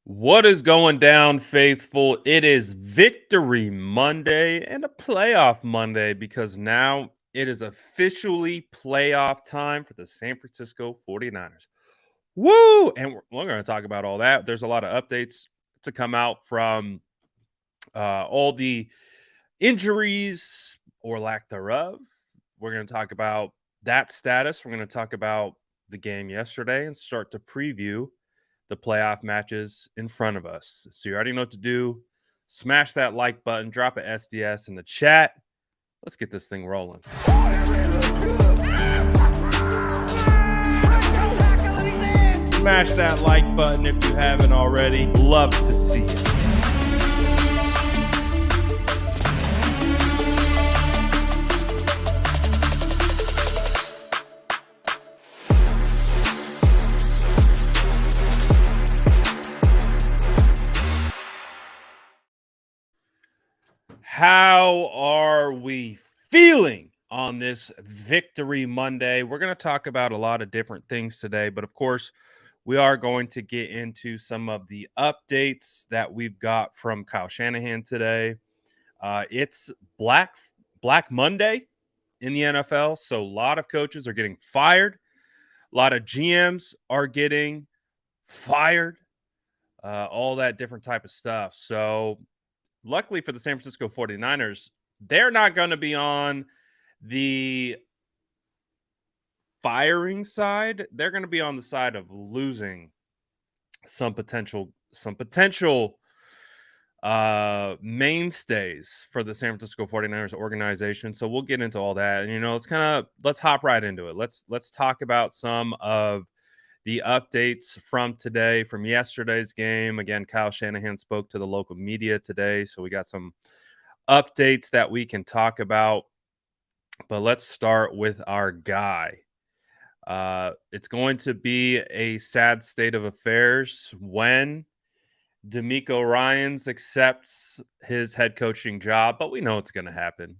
What is going down, faithful? It is Victory Monday and a playoff Monday because now it is officially playoff time for the San Francisco 49ers. Woo! And we're going to talk about all that. There's a lot of updates to come out from all the injuries or lack thereof. We're going to talk about that status. We're going to talk about the game yesterday and start to preview the playoff matches in front of us. So you already know what to do. Smash that like button, drop a SDS in the chat. Let's get this thing rolling. Smash that like button if you haven't already. Love to see it. How are we feeling on this Victory Monday? We're going to talk about a lot of different things today, but of course, we are going to get into some of the updates that we've got from Kyle Shanahan today. It's Black Monday in the NFL, so a lot of coaches are getting fired. A lot of GMs are getting fired. All that different type of stuff. So luckily for the San Francisco 49ers, they're not going to be on the firing side. They're going to be on the side of losing some potential mainstays for the San Francisco 49ers organization. So we'll get into all that. And let's hop right into it. Let's talk about some of the updates from today, from yesterday's game. Again, Kyle Shanahan spoke to the local media today, so we got some updates that we can talk about. But let's start with our guy. It's going to be a sad state of affairs when D'Amico Ryans accepts his head coaching job, but we know it's going to happen.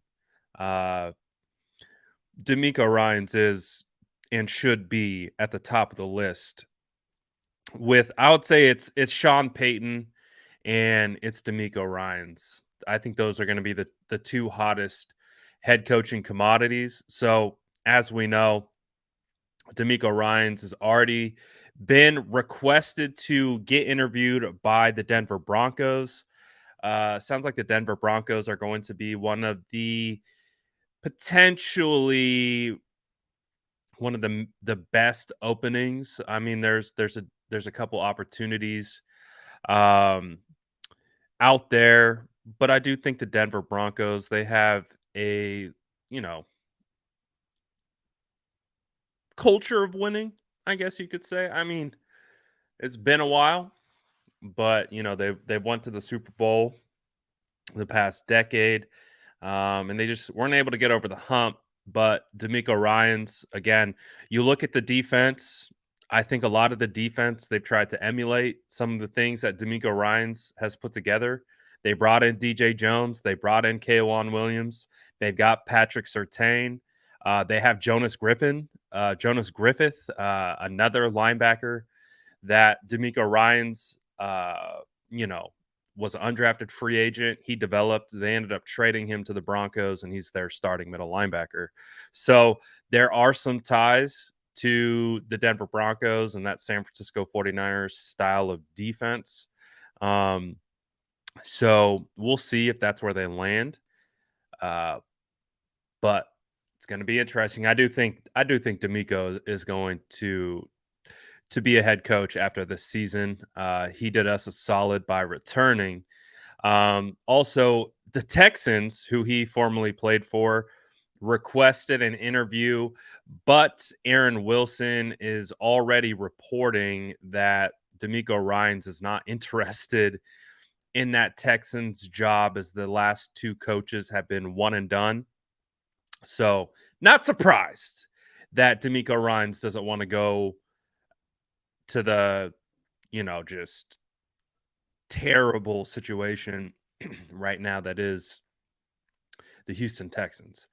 D'Amico Ryans is and should be at the top of the list. I would say it's Sean Payton and it's D'Amico Ryans. I think those are going to be the two hottest head coaching commodities. So as we know, D'Amico Ryans has already been requested to get interviewed by the Denver Broncos. Sounds like the Denver Broncos are going to be one of the potentially one of the best openings. I mean, there's a couple opportunities out there, but I do think the Denver Broncos, they have a culture of winning, I guess you could say. I mean, it's been a while, but they've went to the Super Bowl the past decade, and they just weren't able to get over the hump. But D'Amico Ryans, again, you look at the defense. I think a lot of the defense they've tried to emulate some of the things that D'Amico Ryans has put together. They brought in DJ Jones, they brought in K'Wan Williams, they've got Patrick Surtain, they have Jonas Griffith, another linebacker that D'Amico Ryans, was an undrafted free agent. He developed. They ended up trading him to the Broncos, and he's their starting middle linebacker. So there are some ties to the Denver Broncos and that San Francisco 49ers style of defense. So we'll see if that's where they land. But it's going to be interesting. I do think D'Amico is going to be a head coach after this season. He did us a solid by returning. Also, the Texans, who he formerly played for, requested an interview, but Aaron Wilson is already reporting that D'Amico Ryans is not interested in that Texans job, as the last two coaches have been one and done. So not surprised that D'Amico Ryans doesn't want to go to the, just terrible situation right now that is the Houston Texans.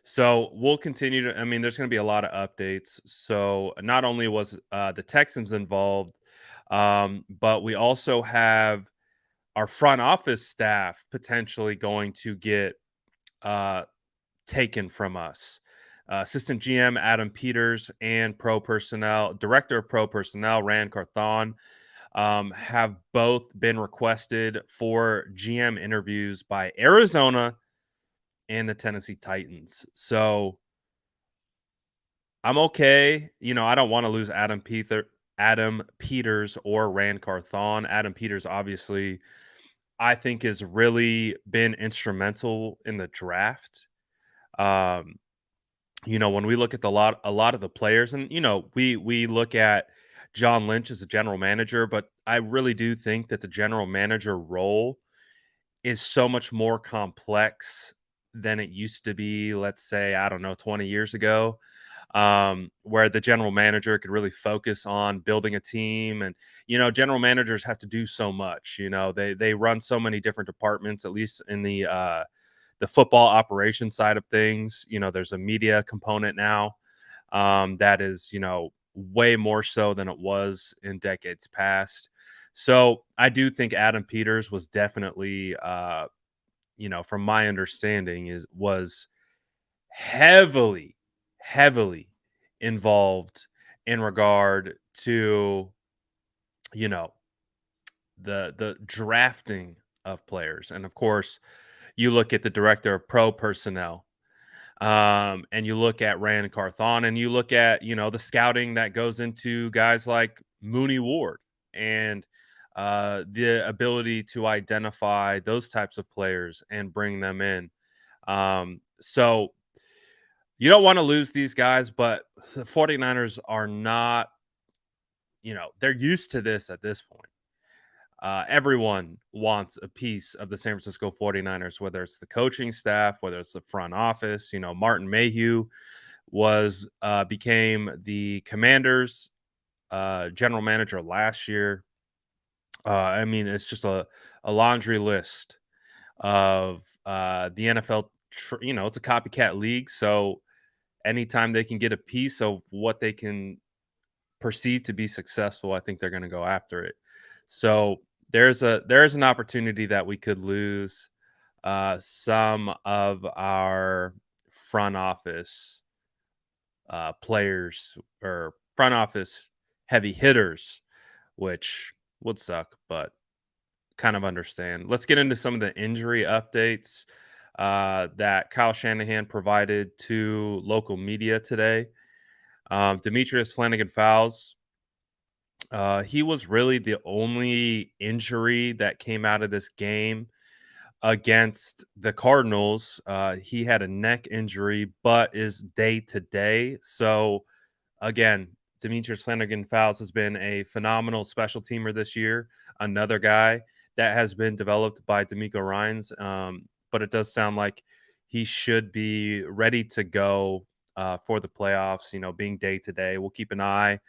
So we'll continue to, there's going to be a lot of updates. So not only was the Texans involved, But we also have our front office staff potentially going to get uh, taken from us. Assistant GM Adam Peters and Director of Pro Personnel Rand Carthon have both been requested for GM interviews by Arizona and the Tennessee Titans. So I'm okay. I don't want to lose Adam Peters or Rand Carthon. Adam Peters, obviously, I think has really been instrumental in the draft. Um, when we look at a lot of the players, and we look at John Lynch as a general manager, but I really do think that the general manager role is so much more complex than it used to be. Let's say, I don't know, 20 years ago, where the general manager could really focus on building a team. And general managers have to do so much. They run so many different departments, at least in the football operations side of things. There's a media component now, that is way more so than it was in decades past. So I do think Adam Peters was definitely, from my understanding, was heavily, heavily involved in regard to, you know, the drafting of players. And of course, you look at the director of pro personnel, and you look at Rand Carthon, and you look at, the scouting that goes into guys like Mooney Ward, and the ability to identify those types of players and bring them in. So you don't want to lose these guys, but the 49ers are not, they're used to this at this point. Everyone wants a piece of the San Francisco 49ers, whether it's the coaching staff, whether it's the front office. Martin Mayhew became the Commanders general manager last year. I mean, it's just a laundry list of the NFL. It's a copycat league, so anytime they can get a piece of what they can perceive to be successful, I think they're going to go after it. So there's an opportunity that we could lose some of our front office players, or front office heavy hitters, which would suck, but kind of understand. Let's get into some of the injury updates that Kyle Shanahan provided to local media today. Demetrius Flanagan-Fowles, he was really the only injury that came out of this game against the Cardinals. He had a neck injury, but is day to day. So again, Demetrius Flanagan-Fowles has been a phenomenal special teamer this year. Another guy that has been developed by D'Amico Ryans, but it does sound like he should be ready to go for the playoffs. Being day to day, we'll keep an eye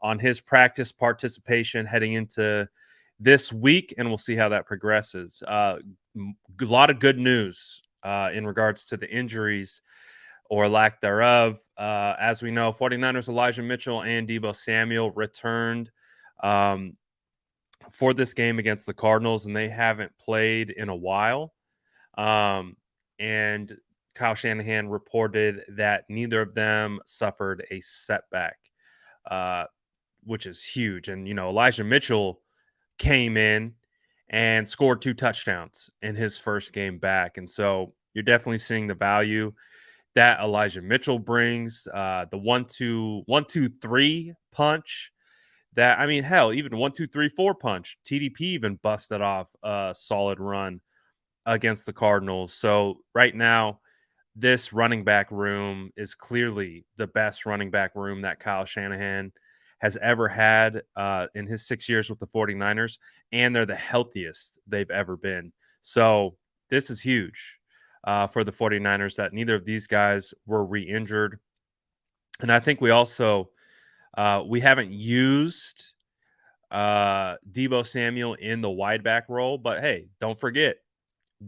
on his practice participation heading into this week, and we'll see how that progresses. A lot of good news in regards to the injuries or lack thereof. As we know, 49ers Elijah Mitchell and Deebo Samuel returned for this game against the Cardinals, and they haven't played in a while. And Kyle Shanahan reported that neither of them suffered a setback, which is huge. And, Elijah Mitchell came in and scored 2 touchdowns in his first game back. And so you're definitely seeing the value that Elijah Mitchell brings, the 1-2-3 punch that, I mean, hell, even 1-2-3-4 punch. TDP even busted off a solid run against the Cardinals. So right now, this running back room is clearly the best running back room that Kyle Shanahan has ever had in his 6 years with the 49ers, and they're the healthiest they've ever been. So this is huge for the 49ers that neither of these guys were re-injured. And I think we also we haven't used Deebo Samuel in the wide back role, but hey, don't forget,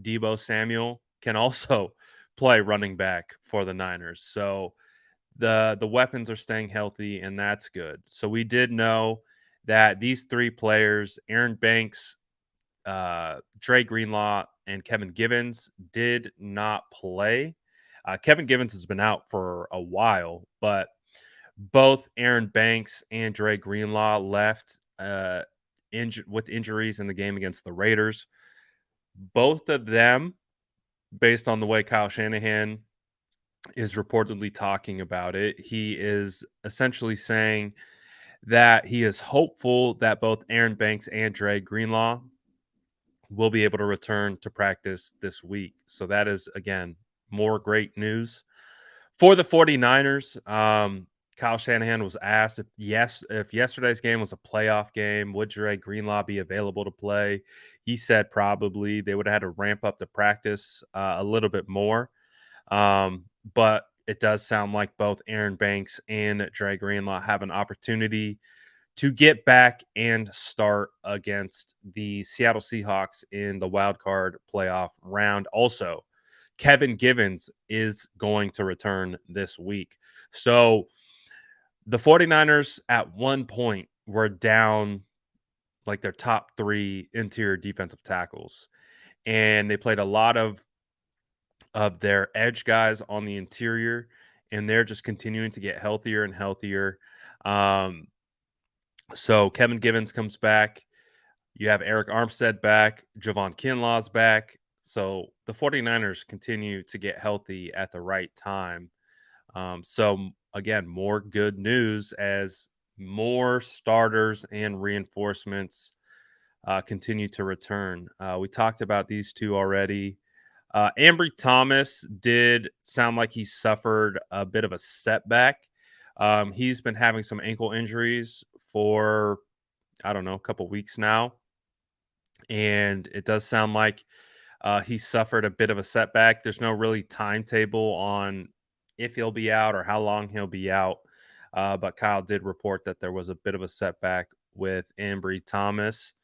Deebo Samuel can also play running back for the Niners. So the weapons are staying healthy, and that's good. So we did know that these three players, Aaron Banks, Dre Greenlaw, and Kevin Givens, did not play. Kevin Givens has been out for a while, but both Aaron Banks and Dre Greenlaw left with injuries in the game against the Raiders. Both of them, based on the way Kyle Shanahan is reportedly talking about it, he is essentially saying that he is hopeful that both Aaron Banks and Dre Greenlaw will be able to return to practice this week. So that is, again, more great news for the 49ers. Kyle Shanahan was asked if yesterday's game was a playoff game, would Dre Greenlaw be available to play? He said probably. They would have had to ramp up the practice a little bit more. But it does sound like both Aaron Banks and Dre Greenlaw have an opportunity to get back and start against the Seattle Seahawks in the wild card playoff round. Also, Kevin Givens is going to return this week. So the 49ers at one point were down like their top three interior defensive tackles. And they played a lot of their edge guys on the interior, and they're just continuing to get healthier and healthier. So Kevin Givens comes back. You have Eric Armstead back. Javon Kinlaw's back. So the 49ers continue to get healthy at the right time. Again, more good news as more starters and reinforcements continue to return. We talked about these two already. Ambry Thomas did sound like he suffered a bit of a setback. He's been having some ankle injuries for, I don't know, a couple weeks now. And it does sound like he suffered a bit of a setback. There's no really timetable on if he'll be out or how long he'll be out. But Kyle did report that there was a bit of a setback with Ambry Thomas.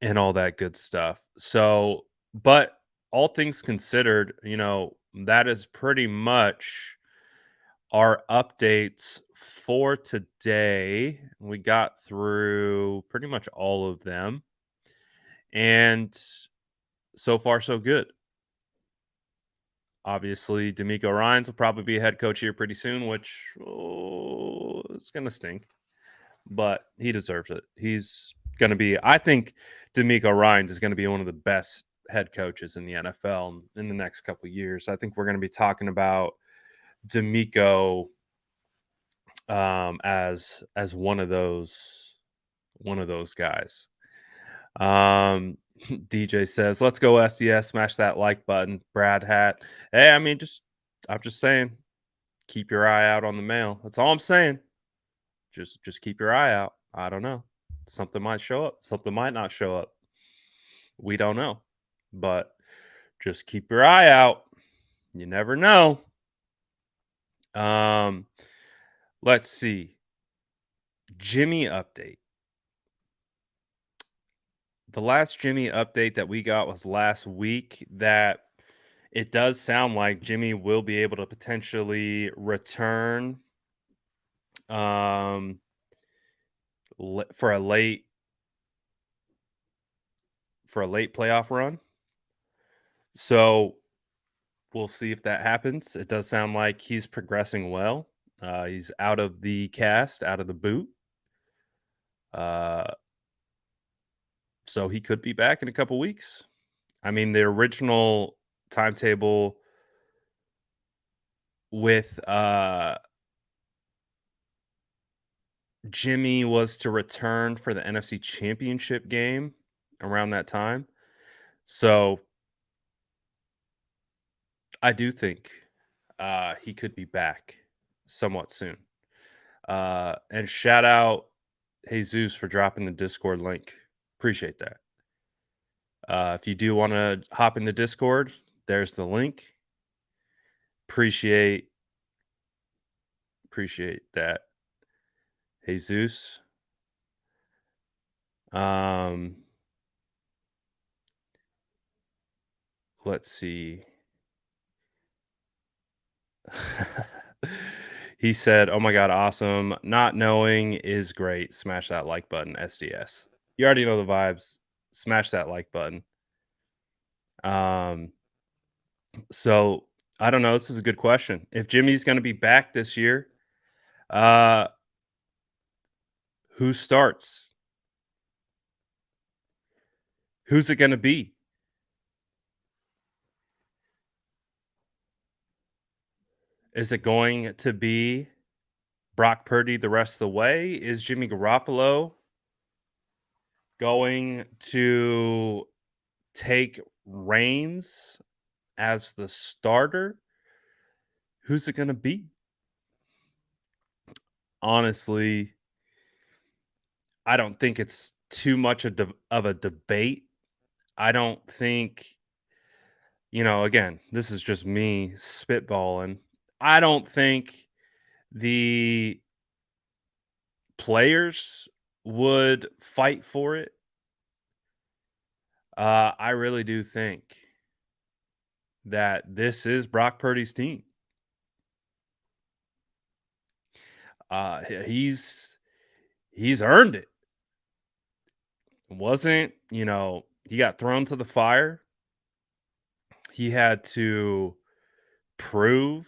And all that good stuff. So, but all things considered, that is pretty much our updates for today. We got through pretty much all of them. And so far, so good. Obviously, D'Amico Ryans will probably be a head coach here pretty soon, which is going to stink. But he deserves it. He's going to be, I think D'Amico Ryans is going to be one of the best head coaches in the NFL in the next couple of years. I think we're going to be talking about D'Amico as one of those guys. DJ says, "Let's go SDS, smash that like button." Brad Hat. Hey, I'm just saying, keep your eye out on the mail. That's all I'm saying. Just keep your eye out. I don't know. Something might show up. Something might not show up. We don't know. But just keep your eye out. You never know. Let's see. Jimmy update. The last Jimmy update that we got was last week that it does sound like Jimmy will be able to potentially return for a late playoff run. So we'll see if that happens. It does sound like he's progressing well. He's out of the cast, out of the boot. So he could be back in a couple weeks. I mean, the original timetable with Jimmy was to return for the NFC Championship game around that time. So I do think he could be back somewhat soon. And shout out Jesus for dropping the Discord link. Appreciate that. If you do want to hop in the Discord, there's the link. Appreciate that, Jesus. Let's see. He said, "Oh my god, awesome. Not knowing is great. Smash that like button, SDS." You already know the vibes. Smash that like button. Um, so I don't know. This is a good question. If Jimmy's going to be back this year, uh, who starts? Who's it going to be? Is it going to be Brock Purdy the rest of the way? Is Jimmy Garoppolo going to take reins as the starter? Who's it going to be? Honestly, I don't think it's too much of a debate. I don't think, again, this is just me spitballing. I don't think the players would fight for it. I really do think that this is Brock Purdy's team. He's earned it. It wasn't, he got thrown to the fire. He had to prove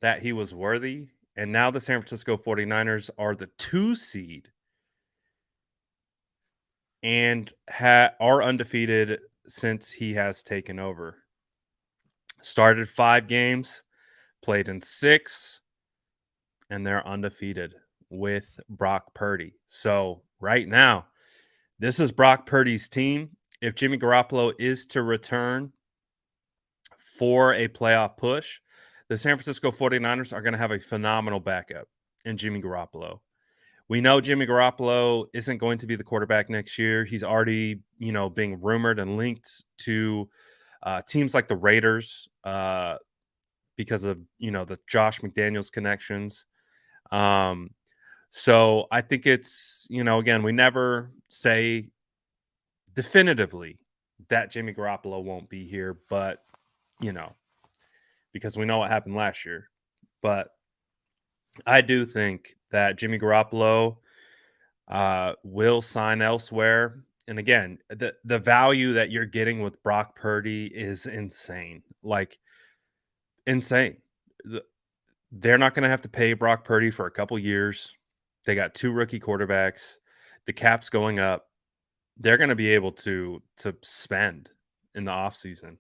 that he was worthy. And now the San Francisco 49ers are the 2 seed and are undefeated since he has taken over. Started 5 games, played in 6, and they're undefeated with Brock Purdy. So, right now, this is Brock Purdy's team. If Jimmy Garoppolo is to return for a playoff push, the San Francisco 49ers are going to have a phenomenal backup in Jimmy Garoppolo. We know Jimmy Garoppolo isn't going to be the quarterback next year. He's already, being rumored and linked to teams like the Raiders because of, the Josh McDaniels connections. Um, so I think it's, again, we never say definitively that Jimmy Garoppolo won't be here, but, you know, because we know what happened last year. But I do think that Jimmy Garoppolo will sign elsewhere. And again, the value that you're getting with Brock Purdy is insane. Like insane. The- They're not going to have to pay Brock Purdy for a couple years. They got 2 rookie quarterbacks. The cap's going up. They're going to be able to spend in the offseason.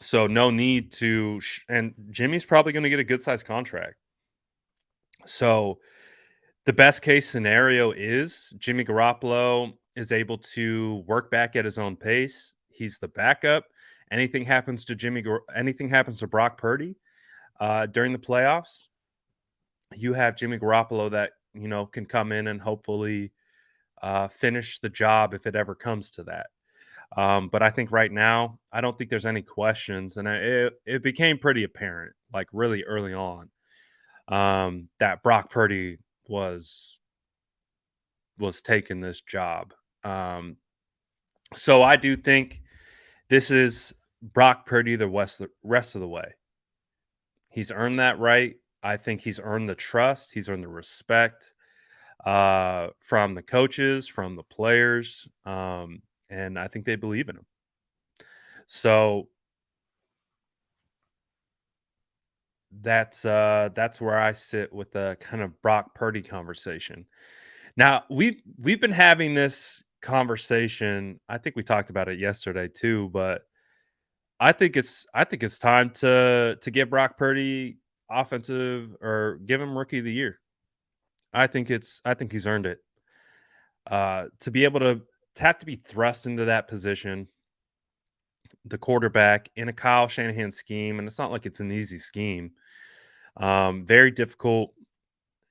So no need to and Jimmy's probably going to get a good sized contract. So the best case scenario is Jimmy Garoppolo is able to work back at his own pace. He's the backup. Anything happens to Brock Purdy during the playoffs, you have Jimmy Garoppolo that can come in and hopefully finish the job if it ever comes to that. But I think right now, I don't think there's any questions, and it became pretty apparent, like really early on, that Brock Purdy was taking this job. Um, so I do think this is Brock Purdy rest of the way. He's earned that right. I think he's earned the trust. He's earned the respect from the coaches, from the players, and I think they believe in him. So that's where I sit with the kind of Brock Purdy conversation. Now we've been having this conversation. I think we talked about it yesterday too, but I think it's time to give Brock Purdy offensive or give him rookie of the year. I think he's earned it. To be able to have to be thrust into that position, the quarterback in a Kyle Shanahan scheme, and it's not like it's an easy scheme. Very difficult.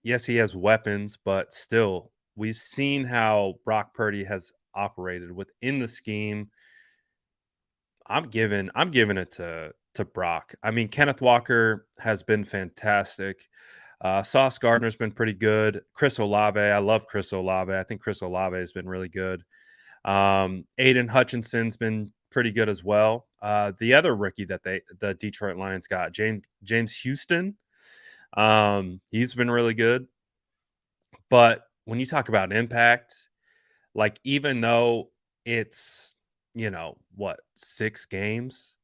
Yes, he has weapons, but still, we've seen how Brock Purdy has operated within the scheme. I'm giving it to Brock. I mean, Kenneth Walker has been fantastic. Sauce Gardner's been pretty good. Chris Olave, I love Chris Olave. I think Chris Olave has been really good. Aiden Hutchinson's been pretty good as well. The other rookie that the Detroit Lions got, James Houston. He's been really good, but when you talk about impact, like, even though it's, what, 6 games,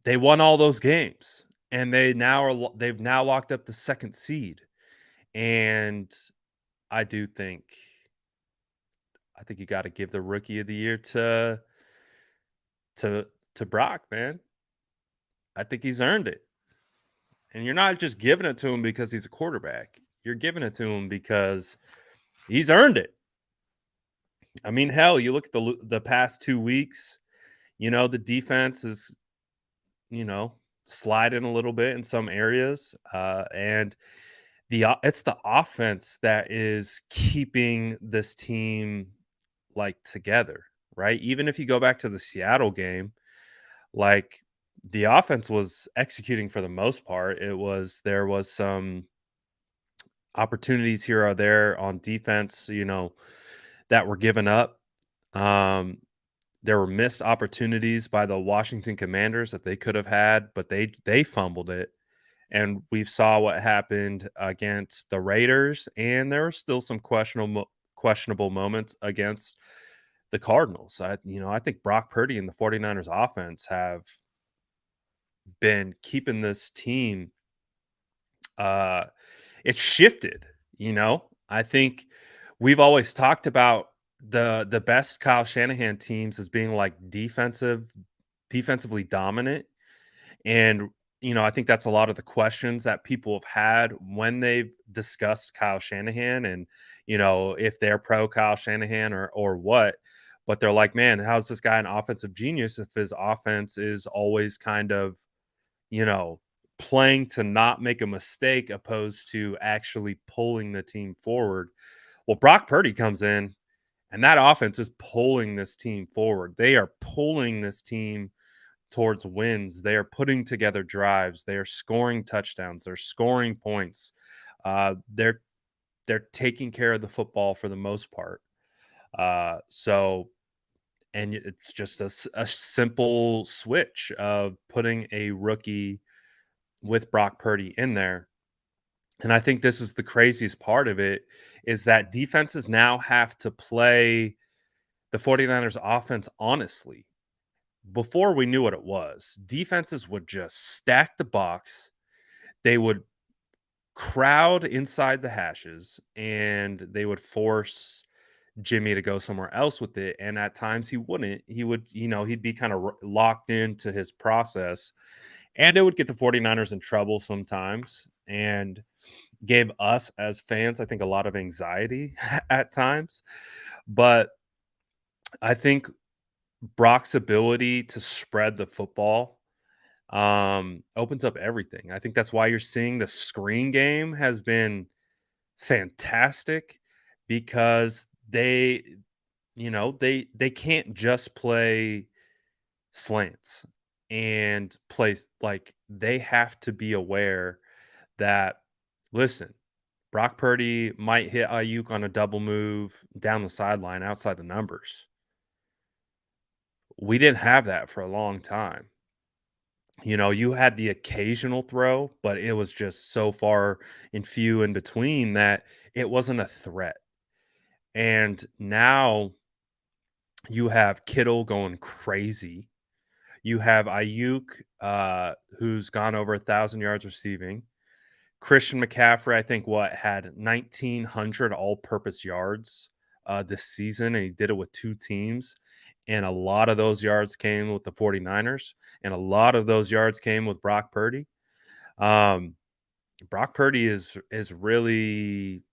they won all those games, and they've now locked up the 2nd seed, and I do think I think you gotta give the Rookie of the Year to to Brock, man. I think he's earned it, and you're not just giving it to him because he's a quarterback. You're giving it to him because he's earned it. I mean, hell, you look at the past 2 weeks, the defense is, you know, sliding a little bit in some areas, and it's the offense that is keeping this team, like, together, right? Even if you go back to the Seattle game, like, the offense was executing for the most part. There was some opportunities here or there on defense, that were given up. Um, there were missed opportunities by the Washington Commanders that they could have had, but they fumbled it. And we saw what happened against the Raiders, and there were still some questionable moments against the Cardinals. I think Brock Purdy and the 49ers offense have been keeping this team, uh it's shifted, I think we've always talked about the best Kyle Shanahan teams as being like defensively dominant. And, I think that's a lot of the questions that people have had when they've discussed Kyle Shanahan and, if they're pro Kyle Shanahan or what. But they're like, man, how's this guy an offensive genius if his offense is always kind of, you know, playing to not make a mistake opposed to actually pulling the team forward? Well, Brock Purdy comes in and that offense is pulling this team forward. They are pulling this team towards wins. They are putting together drives. They are scoring touchdowns. They're scoring points. They're taking care of the football for the most part. So, and it's just a simple switch of putting a rookie with Brock Purdy in there. And I think this is the craziest part of it is that defenses now have to play the 49ers offense honestly. Before we knew what it was, defenses would just stack the box. They would crowd inside the hashes and they would force Jimmy to go somewhere else with it. And at times he wouldn't. He would, he'd be kind of locked into his process. And it would get the 49ers in trouble sometimes and gave us as fans, I think, a lot of anxiety at times. But I think Brock's ability to spread the football opens up everything. I think that's why you're seeing the screen game has been fantastic because they can't just play slants and play, like, they have to be aware that, listen, Brock Purdy might hit Ayuk on a double move down the sideline outside the numbers. We didn't have that for a long time. You had the occasional throw, but it was just so far and few in between that it wasn't a threat. And now you have Kittle going crazy. You have Ayuk, who's gone over 1,000 yards receiving. Christian McCaffrey, I think, had 1,900 all-purpose yards this season, and he did it with 2 teams. And a lot of those yards came with the 49ers, and a lot of those yards came with Brock Purdy. Um, Brock Purdy is really,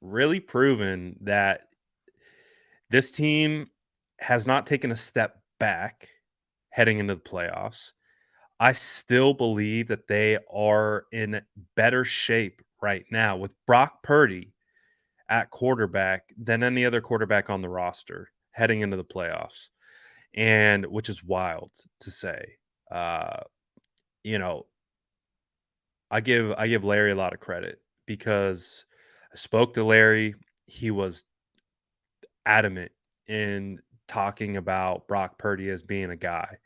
really proven that this team has not taken a step back heading into the playoffs. I still believe that they are in better shape right now with Brock Purdy at quarterback than any other quarterback on the roster heading into the playoffs, and which is wild to say. Uh, you know, I give Larry a lot of credit because I spoke to Larry. He was adamant in talking about Brock Purdy as being a guy.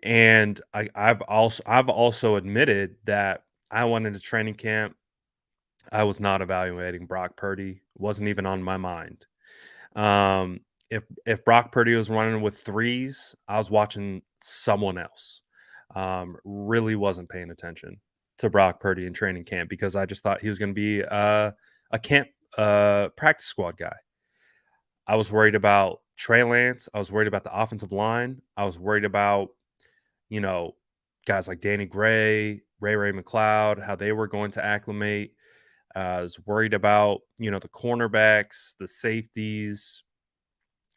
And I've also admitted that I went into training camp. I was not evaluating Brock Purdy. Wasn't even on my mind. If Brock Purdy was running with threes, I was watching someone else. Really wasn't paying attention to Brock Purdy in training camp because I just thought he was going to be a camp practice squad guy. I was worried about Trey Lance. I was worried about the offensive line. I was worried about you know guys like Danny Gray, Ray McLeod, how they were going to acclimate. I was worried about the cornerbacks, the safeties,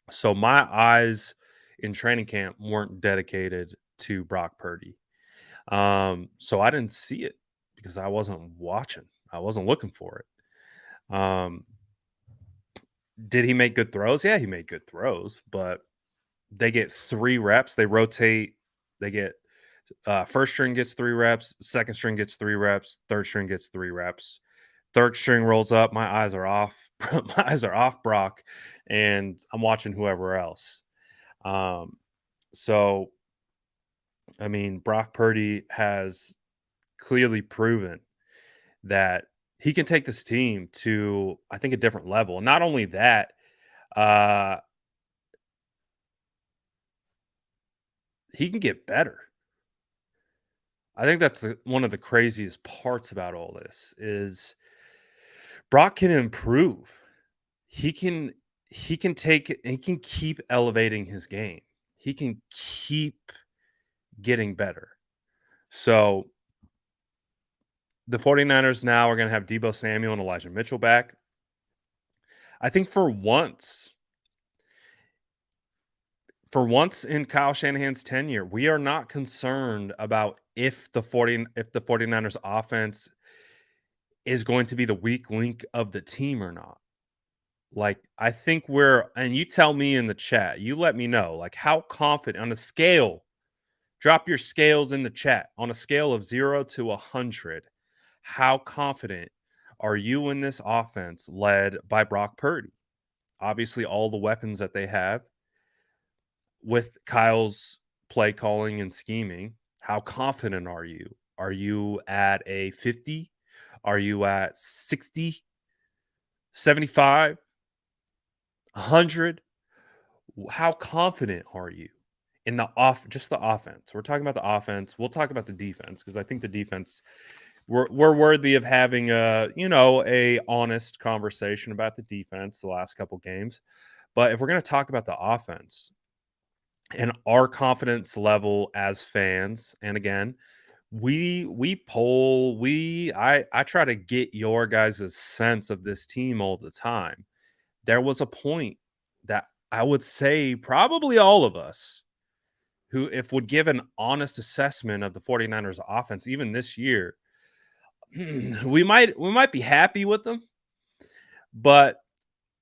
so my eyes in training camp weren't dedicated to Brock Purdy. So I didn't see it because I wasn't watching. I wasn't looking for it. Did he make good throws? Yeah, he made good throws, but they get 3 reps. They rotate. They get first string gets 3 reps, second string gets 3 reps, third string gets 3 reps. Third string rolls up. My eyes are off. My eyes are off Brock, and I'm watching whoever else. Um, So, I mean, Brock Purdy has clearly proven that he can take this team to, I think, a different level. Not only that, uh, he can get better. I think that's one of the craziest parts about all this is Brock can improve. He can he can keep elevating his game. He can keep getting better. So the 49ers now are going to have Debo Samuel and Elijah Mitchell back. I think for once in Kyle Shanahan's tenure, we are not concerned about if the 49ers offense is going to be the weak link of the team or not. Like, I think and you tell me in the chat, you let me know, like, how confident on a scale, drop your scales in the chat on a scale of 0 to 100. How confident are you in this offense led by Brock Purdy? Obviously, all the weapons that they have with Kyle's play calling and scheming, how confident are you? Are you at a 50? Are you at 60, 75, 100? How confident are you in just the offense? We're talking about the offense. We'll talk about the defense because I think the defense we're worthy of having a honest conversation about the defense the last couple games. But if we're going to talk about the offense, and our confidence level as fans, and again, we poll, I try to get your guys' sense of this team all the time. There was a point that I would say probably all of us who, if would give an honest assessment of the 49ers offense even this year, we might be happy with them, but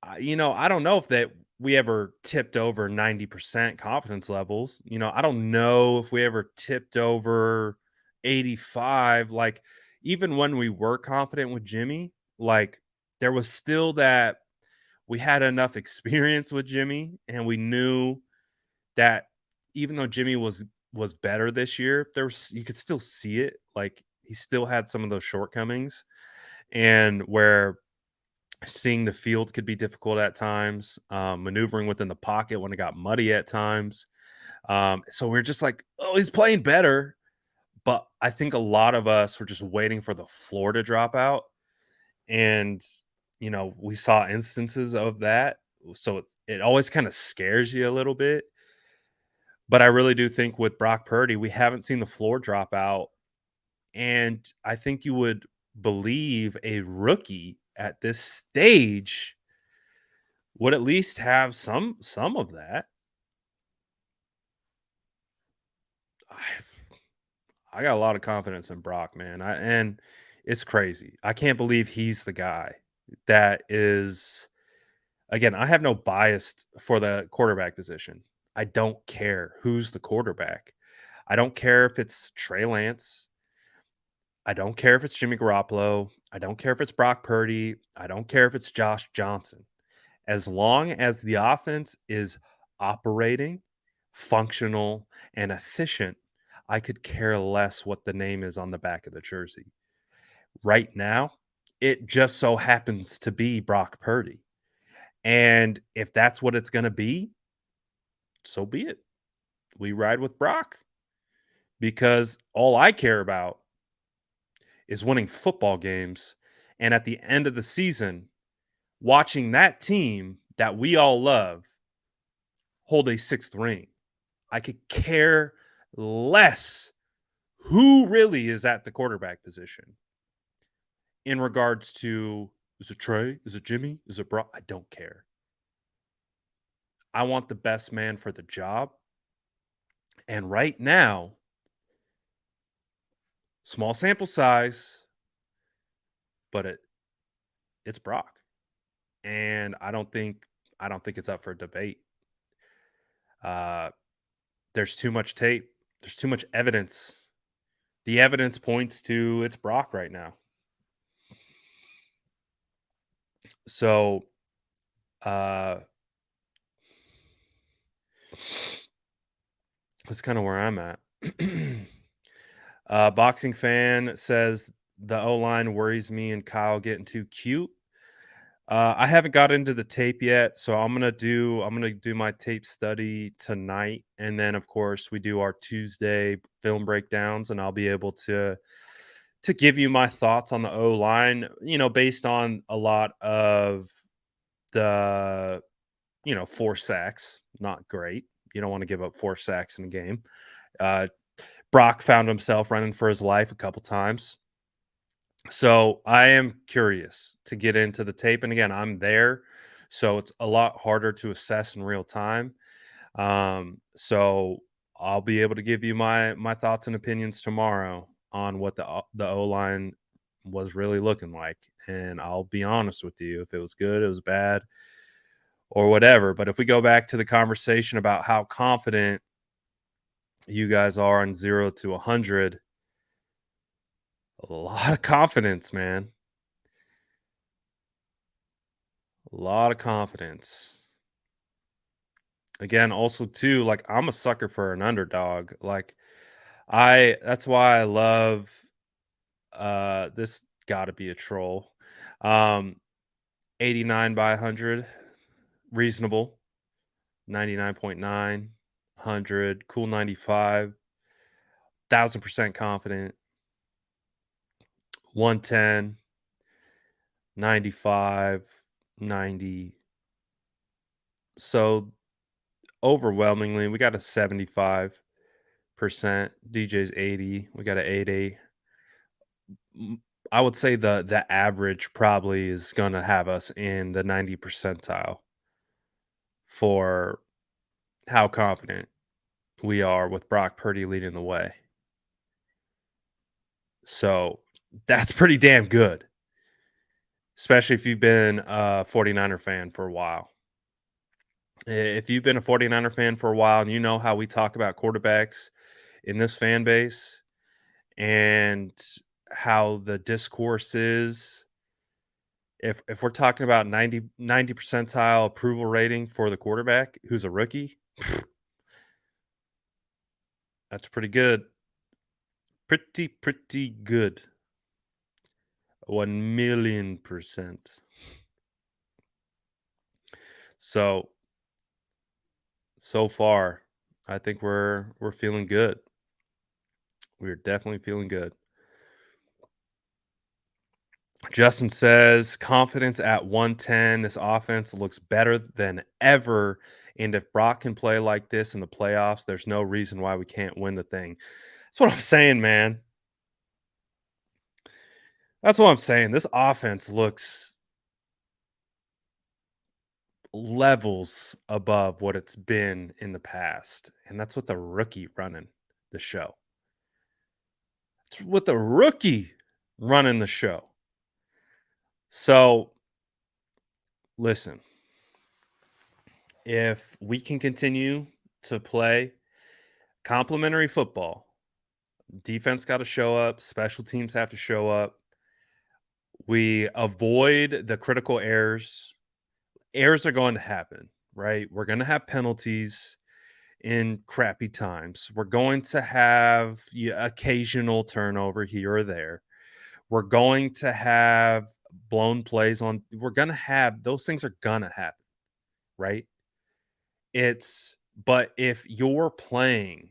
I don't know if that we ever tipped over 90% confidence levels. I don't know if we ever tipped over 85. Like, even when we were confident with Jimmy, like, there was still that we had enough experience with Jimmy and we knew that even though Jimmy was better this year, you could still see it. Like, he still had some of those shortcomings, and where seeing the field could be difficult at times, maneuvering within the pocket when it got muddy at times. So we're just like, oh, he's playing better. But I think a lot of us were just waiting for the floor to drop out. And, we saw instances of that. So it always kind of scares you a little bit. But I really do think with Brock Purdy, we haven't seen the floor drop out. And I think you would believe a rookie at this stage would at least have some of that. I I got a lot of confidence in Brock, man. And it's crazy. I can't believe he's the guy that is again, I have no bias for the quarterback position. I don't care who's the quarterback. I don't care if it's Trey Lance. I don't care if it's Jimmy Garoppolo. I don't care if it's Brock Purdy. I don't care if it's Josh Johnson. As long as the offense is operating, functional, and efficient, I could care less what the name is on the back of the jersey. Right now, it just so happens to be Brock Purdy. And if that's what it's going to be, so be it. We ride with Brock because all I care about is winning football games. And at the end of the season, watching that team that we all love hold a sixth ring. I could care less who really is at the quarterback position in regards to, is it Trey? Is it Jimmy? Is it Brock? I don't care. I want the best man for the job. And right now, small sample size, but it's Brock. And I don't think it's up for debate. Uh there's too much tape. There's too much evidence. The evidence points to it's Brock right now. So uh that's kind of where I'm at. Boxing fan says the O line worries me and Kyle getting too cute. I haven't got into the tape yet, so I'm gonna do my tape study tonight, and then of course we do our Tuesday film breakdowns, and I'll be able to give you my thoughts on the O line. Based on a lot of the 4 sacks, not great. You don't want to give up 4 sacks in a game. Uh, Brock found himself running for his life a couple times. So I am curious to get into the tape. And again, I'm there. So it's a lot harder to assess in real time. So I'll be able to give you my thoughts and opinions tomorrow on what the O line was really looking like. And I'll be honest with you, if it was good, it was bad, or whatever. But if we go back to the conversation about how confident you guys are on 0 to 100, a lot of confidence, man. A lot of confidence. Again, also too, like I'm a sucker for an underdog. Like that's why I love this gotta be a troll. Um 89 by 100, reasonable. 99.9, 100, cool 95, 1000% confident, 110, 95, 90. So overwhelmingly, we got a 75%. DJ's 80. We got a 80. I would say the average probably is gonna have us in the 90 percentile for how confident we are with Brock Purdy leading the way. So that's pretty damn good, especially if you've been a 49er fan for a while. If you've been a 49er fan for a while and you know how we talk about quarterbacks in this fan base and how the discourse is, if we're talking about 90 percentile approval rating for the quarterback who's a rookie, that's pretty good. Pretty good. 1,000,000%. So far, I think we're feeling good. We're definitely feeling good. Justin says confidence at 110. This offense looks better than ever. And if Brock can play like this in the playoffs, there's no reason why we can't win the thing. That's what I'm saying, man. That's what I'm saying. This offense looks levels above what it's been in the past. And that's with the rookie running the show. It's with the rookie running the show. So, listen, if we can continue to play complementary football, defense got to show up, special teams have to show up. We avoid the critical errors. Errors are going to happen, right? We're going to have penalties in crappy times. We're going to have occasional turnover here or there. We're going to have blown plays on. We're going to have those things are going to happen, right? But if you're playing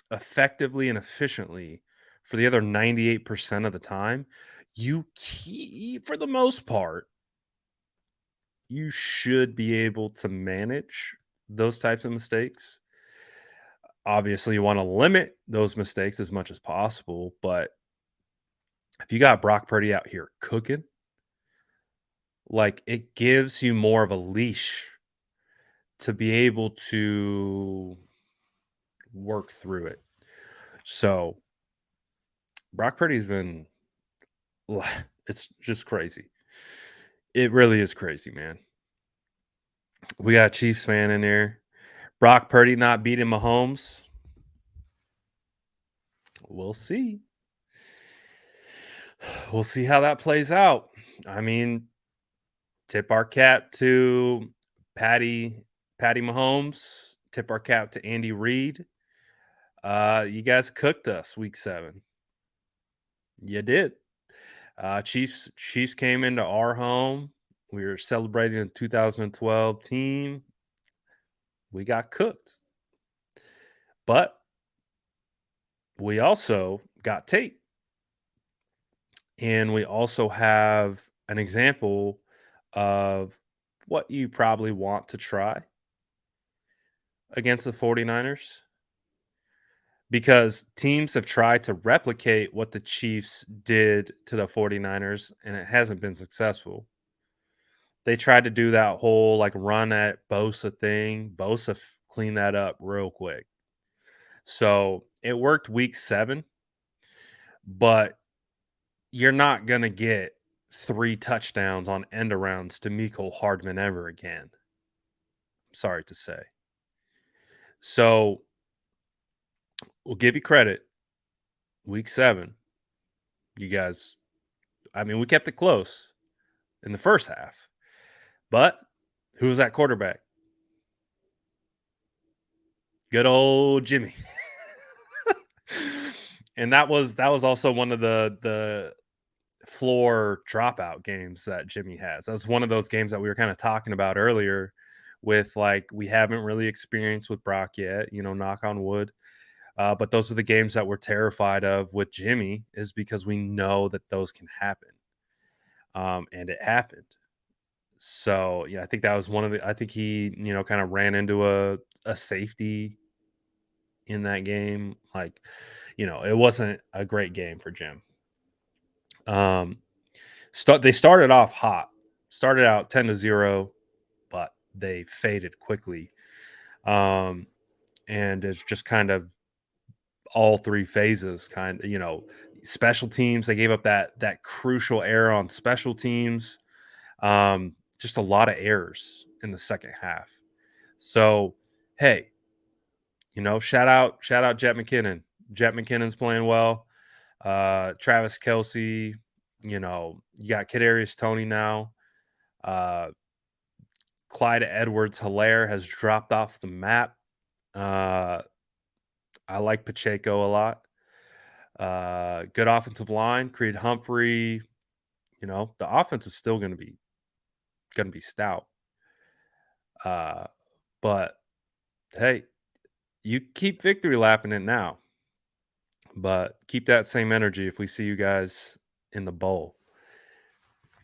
effectively and efficiently for the other 98% of the time, for the most part, you should be able to manage those types of mistakes. Obviously, you want to limit those mistakes as much as possible, but if you got Brock Purdy out here cooking, like it gives you more of a leash to be able to work through it. So Brock Purdy's been it's just crazy. It really is crazy, man. We got a Chiefs fan in there. Brock Purdy not beating Mahomes. We'll see. We'll see how that plays out. I mean, tip our cap to Patty Patty Mahomes. Tip our cap to Andy Reid. You guys cooked us week 7. You did. Chiefs came into our home. We were celebrating the 2012 team. We got cooked. But we also got tape. And we also have an example of what you probably want to try against the 49ers because teams have tried to replicate what the Chiefs did to the 49ers and it hasn't been successful. They tried to do that whole like run at Bosa thing. Bosa cleaned that up real quick. So it worked week 7, but you're not going to get 3 touchdowns on end arounds to Miko Hardman ever again. Sorry to say. So we'll give you credit. Week 7, you guys, I mean, we kept it close in the first half. But who was that quarterback? Good old Jimmy. And that was also one of the floor dropout games that Jimmy has. That was one of those games that we were kind of talking about earlier with like we haven't really experienced with Brock yet, knock on wood. But those are the games that we're terrified of with Jimmy is because we know that those can happen. And it happened. So yeah, I think that was I think he, kind of ran into a safety in that game. Like, it wasn't a great game for Jim. They started off hot, started out 10-0, but they faded quickly. And it's just kind of all 3 phases special teams. They gave up that crucial error on special teams. Just a lot of errors in the second half. So, hey, shout out Jet McKinnon. Jet McKinnon's playing well. Travis Kelce, you got Kadarius Toney now. Clyde Edwards-Helaire has dropped off the map. I like Pacheco a lot. Good offensive line. Creed Humphrey. The offense is still going to be stout. But hey, you keep victory lapping it now. But keep that same energy if we see you guys in the bowl.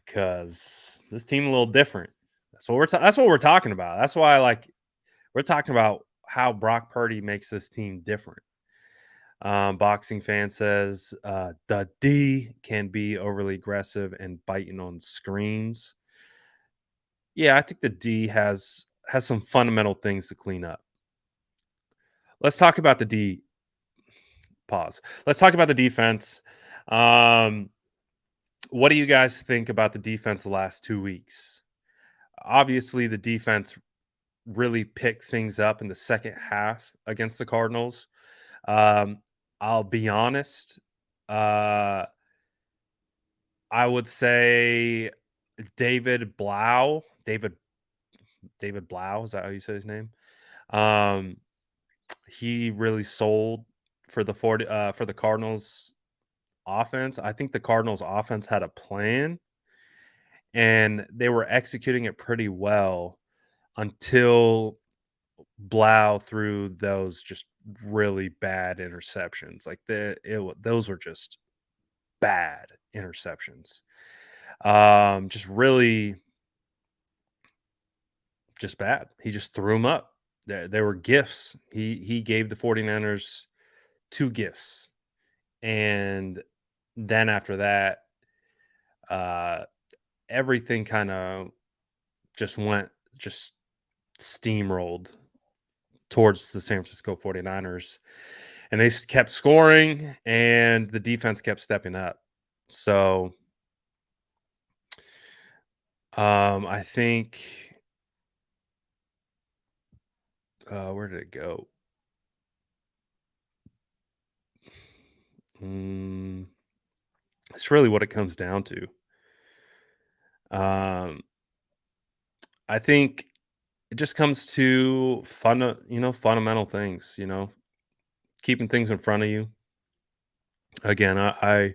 Because this team a little different. That's what we're talking about. That's why we're talking about how Brock Purdy makes this team different. Boxing fan says the D can be overly aggressive and biting on screens. Yeah, I think the D has some fundamental things to clean up. Let's talk about the D. Pause. Let's talk about the defense. What do you guys think about the defense the last 2 weeks? Obviously, the defense really picked things up in the second half against the Cardinals. I'll be honest. I would say David Blau. David Blau, is that how you say his name? he really sold for the Cardinals offense. I think the Cardinals offense had a plan and they were executing it pretty well until Blau threw those just really bad interceptions. Like those were just bad interceptions. Just really just bad. He just threw them up. There were gifts. He gave the 49ers two gifts. And then after that, uh everything kind of just steamrolled towards the San Francisco 49ers. And they kept scoring and the defense kept stepping up. So I think where did it go? Mm, it's really what it comes down to. Um, I think it just comes to fundamental things, keeping things in front of you. Again, I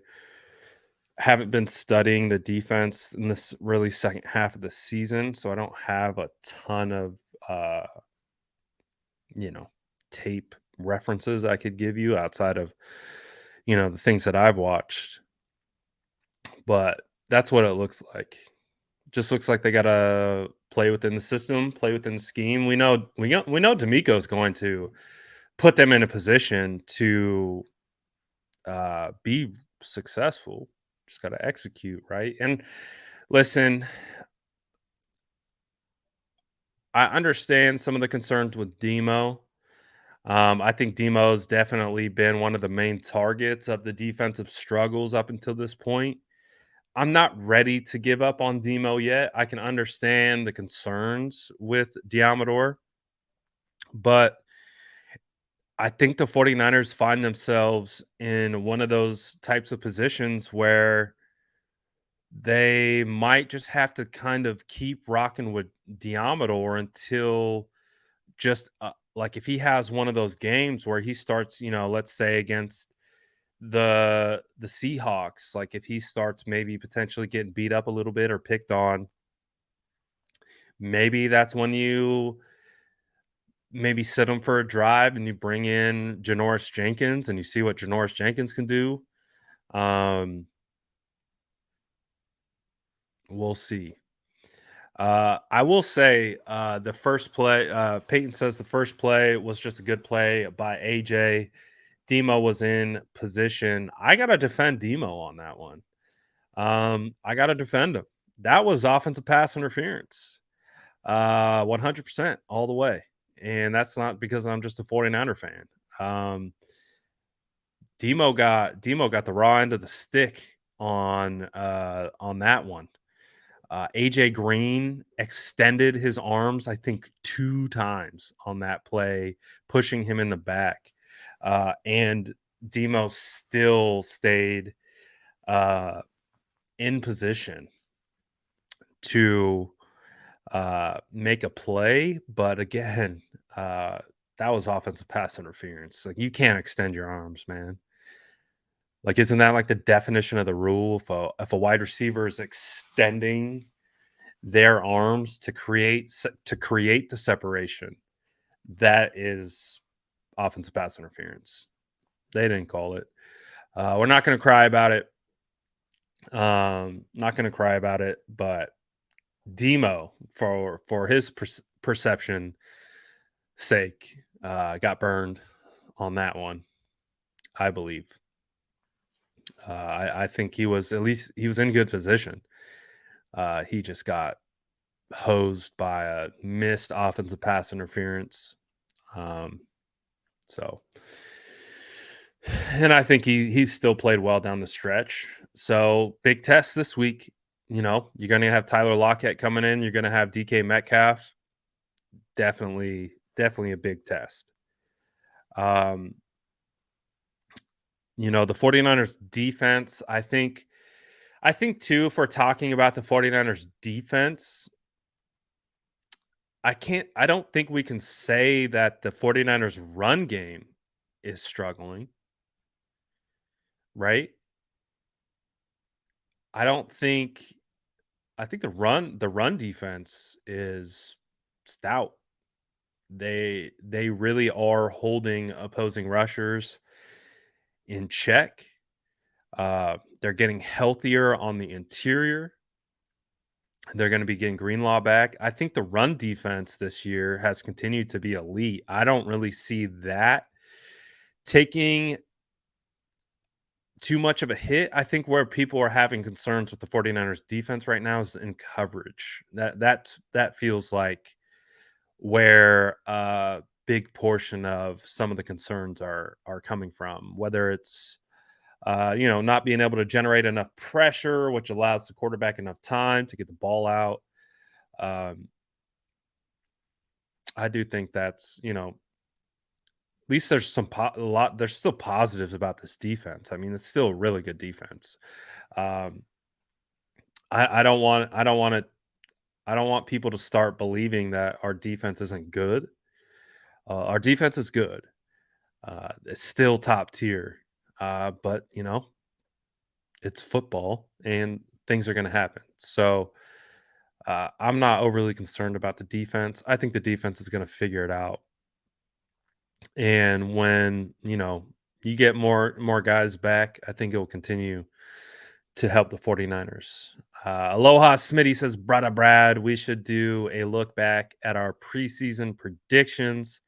haven't been studying the defense in this really second half of the season, so I don't have a ton of uh, you know, tape references I could give you outside of, the things that I've watched. But that's what it looks like. Just looks like they gotta play within the system, play within the scheme. We know D'Amico's going to put them in a position to be successful. Just gotta execute, right? And listen, I understand some of the concerns with Demo. I think Demo's definitely been one of the main targets of the defensive struggles up until this point. I'm not ready to give up on Demo yet. I can understand the concerns with Diamador, but I think the 49ers find themselves in one of those types of positions where they might just have to kind of keep rocking with Diamador until just like if he has one of those games where he starts, let's say against the Seahawks, like if he starts maybe potentially getting beat up a little bit or picked on, maybe that's when you maybe sit him for a drive and you bring in Janoris Jenkins and you see what Janoris Jenkins can do. Um, we'll see. I will say the first play, Peyton says the first play was just a good play by AJ. Demo was in position. I got to defend Demo on that one. I got to defend him. That was offensive pass interference. 100% all the way. And that's not because I'm just a 49er fan. Um, Demo got the raw end of the stick on that one. AJ Green extended his arms, I think, two times on that play, pushing him in the back. And Demo still stayed in position to make a play. But again, that was offensive pass interference. Like, you can't extend your arms, man. Like, isn't that like the definition of the rule? If a wide receiver is extending their arms to create the separation, that is offensive pass interference. They didn't call it. We're not going to cry about it. Not going to cry about it, but Demo, for his perception sake, got burned on that one. I believe. I think he was in good position. He just got hosed by a missed offensive pass interference. Um, so, and I think he still played well down the stretch. So big test this week. You're going to have Tyler Lockett coming in. You're going to have DK Metcalf. Definitely a big test. Um, the 49ers defense, I think too, if we're talking about the 49ers defense, I don't think we can say that the 49ers run game is struggling, right? I don't think I think the run defense is stout. They really are holding opposing rushers in check. They're getting healthier on the interior. They're going to be getting Greenlaw back. I think the run defense this year has continued to be elite. I don't really see that taking too much of a hit. I think where people are having concerns with the 49ers defense right now is in coverage. That feels like where a big portion of some of the concerns are coming from, whether it's not being able to generate enough pressure, which allows the quarterback enough time to get the ball out. Um, I do think that's at least there's a lot. There's still positives about this defense. I mean, it's still a really good defense. Um, I don't want people to start believing that our defense isn't good. Our defense is good. It's still top tier. But it's football and things are going to happen. So I'm not overly concerned about the defense. I think the defense is going to figure it out. And when you get more guys back, I think it will continue to help the 49ers. Aloha Smitty says, Brada Brad, we should do a look back at our preseason predictions.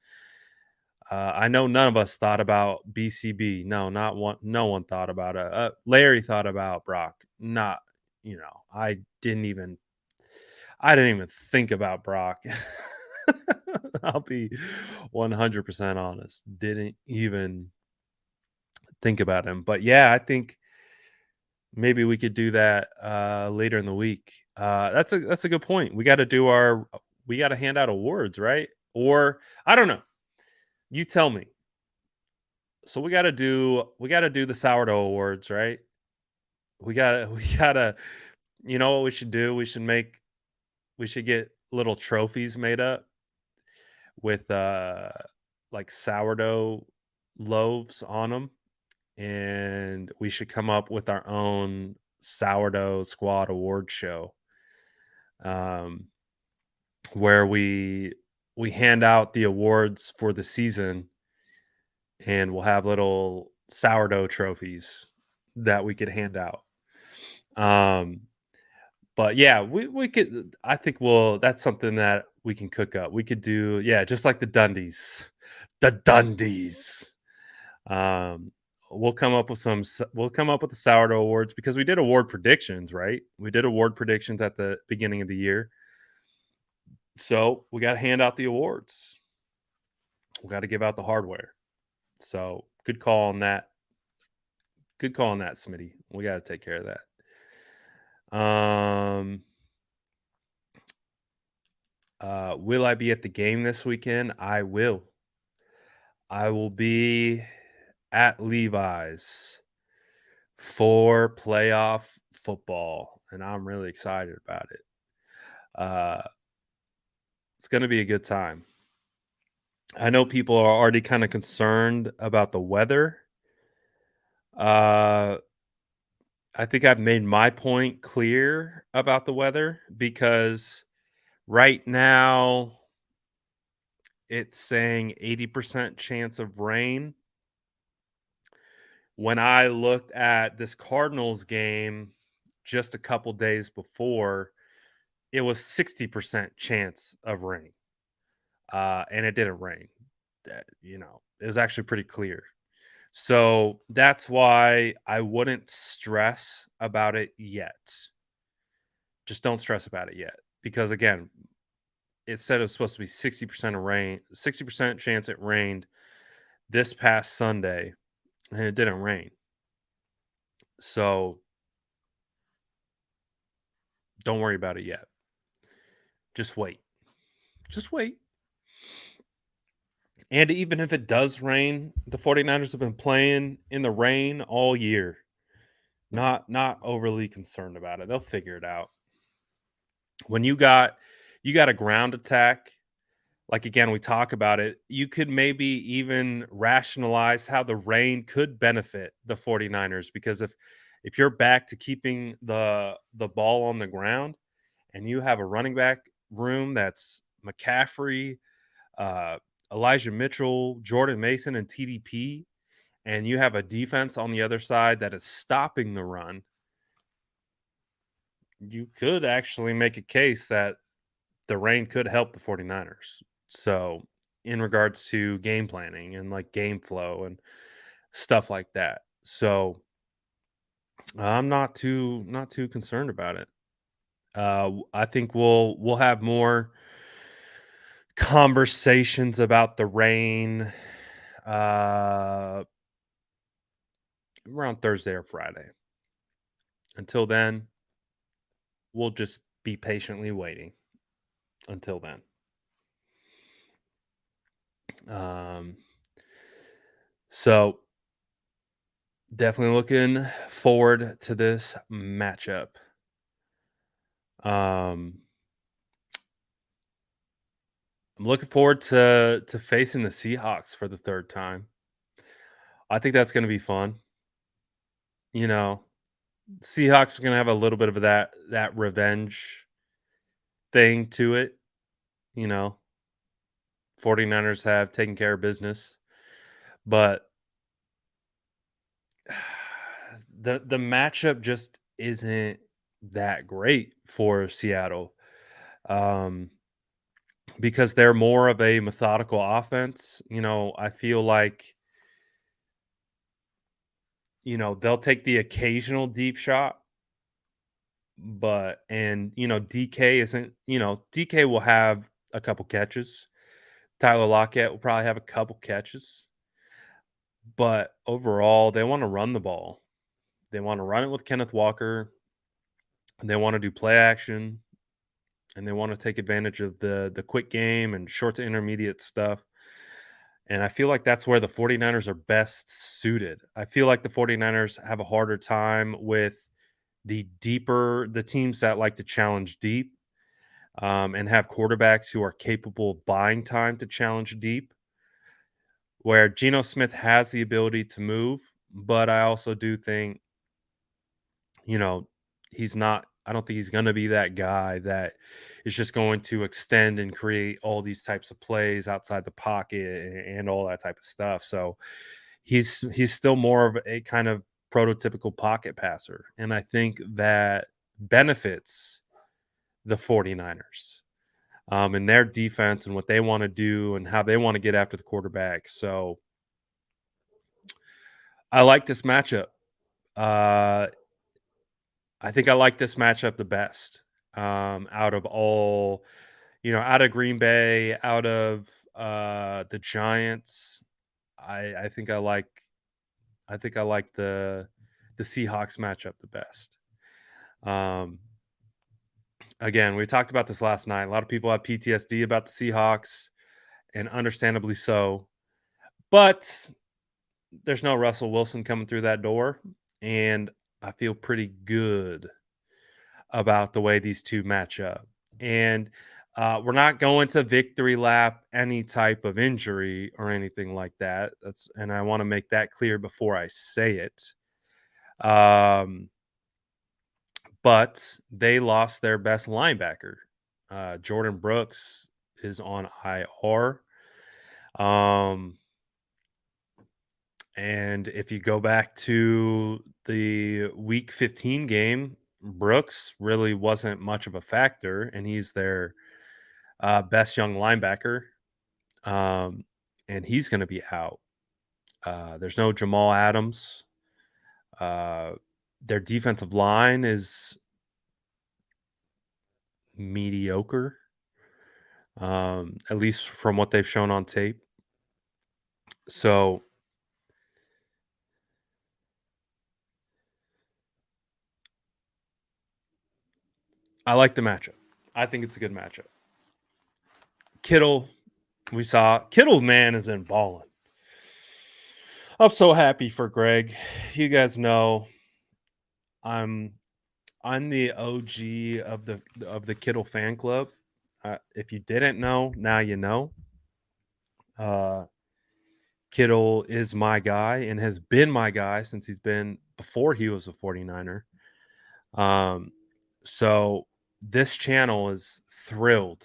I know none of us thought about BCB. No, not one. No one thought about it. Larry thought about Brock. Not, I didn't even think about Brock. I'll be 100% honest. Didn't even think about him. But yeah, I think maybe we could do that later in the week. That's a good point. We got to hand out awards, right? Or I don't know. You tell me. So we got to do the sourdough awards, right? We got to you know what we should do? We should get little trophies made up with like sourdough loaves on them, and we should come up with our own sourdough squad award show, um, where we hand out the awards for the season, and we'll have little sourdough trophies that we could hand out. Um, but yeah, we could. I think that's something that we can cook up. We could do, yeah, just like the Dundies, the Dundies. Um, we'll come up with the sourdough awards because we did award predictions, right? We did award predictions at the beginning of the year. So we got to hand out the awards. We got to give out the hardware. So good call on that. Good call on that, Smitty. We got to take care of that. Will I be at the game this weekend? I will. I will be at Levi's for playoff football, and I'm really excited about it. Uh, it's going to be a good time. I know people are already kind of concerned about the weather. Uh, I think I've made my point clear about the weather because right now it's saying 80% chance of rain. When I looked at this Cardinals game just a couple days before, it was 60% chance of rain. And it didn't rain. It was actually pretty clear. So that's why I wouldn't stress about it yet. Just don't stress about it yet. Because again, it said it was supposed to be 60% of rain, 60% chance it rained this past Sunday, and it didn't rain. So don't worry about it yet. Just wait. Just wait. And even if it does rain, the 49ers have been playing in the rain all year. Not overly concerned about it. They'll figure it out. When you got a ground attack like again, we talk about it, you could maybe even rationalize how the rain could benefit the 49ers because if you're back to keeping the ball on the ground and you have a running back room that's McCaffrey, uh, Elijah Mitchell, Jordan Mason, and TDP, and you have a defense on the other side that is stopping the run, you could actually make a case that the rain could help the 49ers. So, in regards to game planning and like game flow and stuff like that. So, I'm not too concerned about it. I think we'll have more conversations about the rain uh around Thursday or Friday. Until then, we'll just be patiently waiting until then. Um so definitely looking forward to this matchup. Um I'm looking forward to facing the Seahawks for the third time. I think that's going to be fun. You know, Seahawks are going to have a little bit of that revenge thing to it. You know, 49ers have taken care of business, but the matchup just isn't that great for Seattle. Um because they're more of a methodical offense. I feel like, they'll take the occasional deep shot, but DK isn't, DK will have a couple catches. Tyler Lockett will probably have a couple catches, but overall, they want to run the ball. They want to run it with Kenneth Walker. And they want to do play action, and they want to take advantage of the quick game and short to intermediate stuff. And I feel like that's where the 49ers are best suited. I feel like the 49ers have a harder time with the teams that like to challenge deep, and have quarterbacks who are capable of buying time to challenge deep, where Geno Smith has the ability to move. But I also do think, you know, I don't think he's going to be that guy that is just going to extend and create all these types of plays outside the pocket and all that type of stuff. So he's still more of a kind of prototypical pocket passer. And I think that benefits the 49ers, and their defense and what they want to do and how they want to get after the quarterback. So I like this matchup. Uh, I think I like this matchup the best, out of all, out of Green Bay, out of the Giants. I think I like the Seahawks matchup the best. Um, Again, we talked about this last night. A lot of people have PTSD about the Seahawks, and understandably so. But there's no Russell Wilson coming through that door, and I feel pretty good about the way these two match up. And we're not going to victory lap any type of injury or anything like that. And I want to make that clear before I say it. Um, but they lost their best linebacker. Jordan Brooks is on IR. Um, and if you go back to the Week 15 game, Brooks really wasn't much of a factor, and he's their best young linebacker. Um, and he's going to be out. There's no Jamal Adams. Uh, their defensive line is mediocre, at least from what they've shown on tape. So I like the matchup. I think it's a good matchup. Kittle, we saw Kittle, man, has been balling. I'm so happy for Greg. You guys know I'm I'm the OG of the Kittle fan club. If you didn't know, now you know. Uh, Kittle is my guy and has been my guy since he's been before he was a 49er. Um, so this channel is thrilled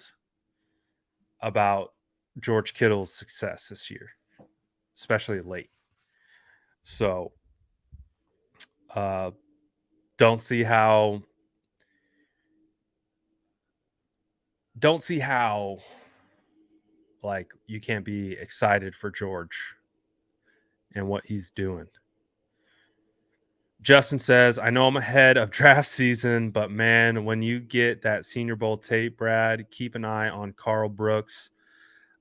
about George Kittle's success this year, especially late. So uh, don't see how don't see how like you can't be excited for George and what he's doing. Justin says, I know I'm ahead of draft season, but man, when you get that Senior Bowl tape, Brad, keep an eye on Carl Brooks,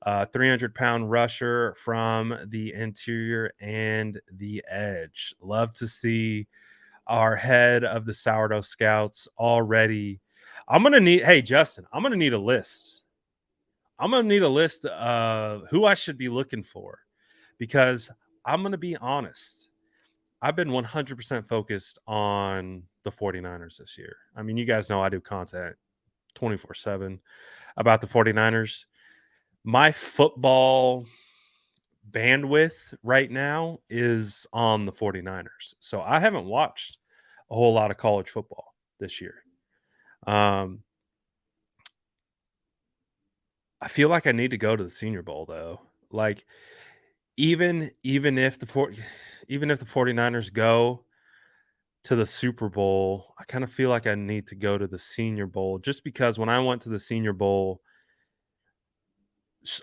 300-pound rusher from the interior and the edge. Love to see our head of the Sourdough Scouts already. Hey, Justin, I'm going to need a list. I'm going to need a list of who I should be looking for because I'm going to be honest. I've been 100% focused on the 49ers this year. I mean, you guys know I do content 24/7 about the 49ers. My football bandwidth right now is on the 49ers. So I haven't watched a whole lot of college football this year. Um, I feel like I need to go to the Senior Bowl though. Like even if even if the 49ers go to the Super Bowl, I kind of feel like I need to go to the Senior Bowl just because when I went to the Senior Bowl,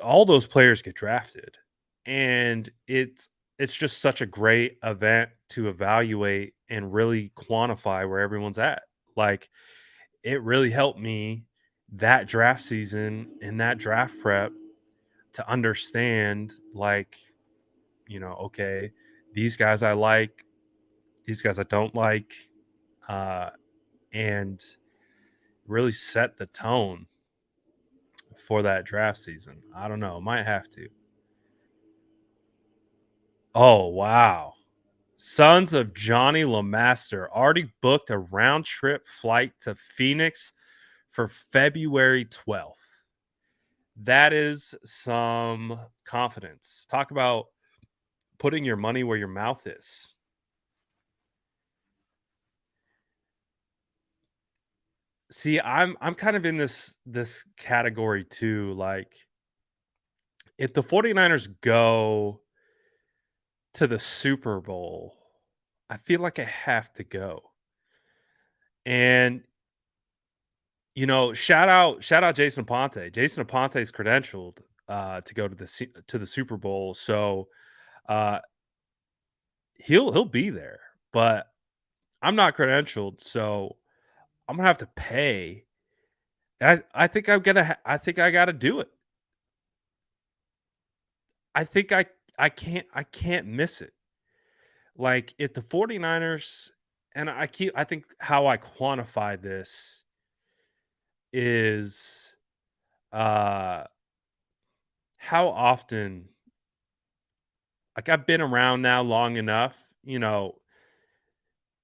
all those players get drafted. And it's just such a great event to evaluate and really quantify where everyone's at. Like it really helped me that draft season and that draft prep to understand like, okay, these guys I like, these guys I don't like, uh, and really set the tone for that draft season. I don't know, might have to. Oh, wow. Sons of Johnny Lamaster already booked a round trip flight to Phoenix for February 12th. That is some confidence. Talk about putting your money where your mouth is. See, I'm kind of in this category too. Like if the 49ers go to the Super Bowl, I feel like I have to go. And shout out Jason Aponte. Jason Aponte is credentialed to go to to the Super Bowl, so uh, he'll be there. But I'm not credentialed, so I'm gonna have to pay. I think I think I got to do it. I think I can't miss it. Like if the 49ers and I think how I quantify this is uh how often like I've been around now long enough,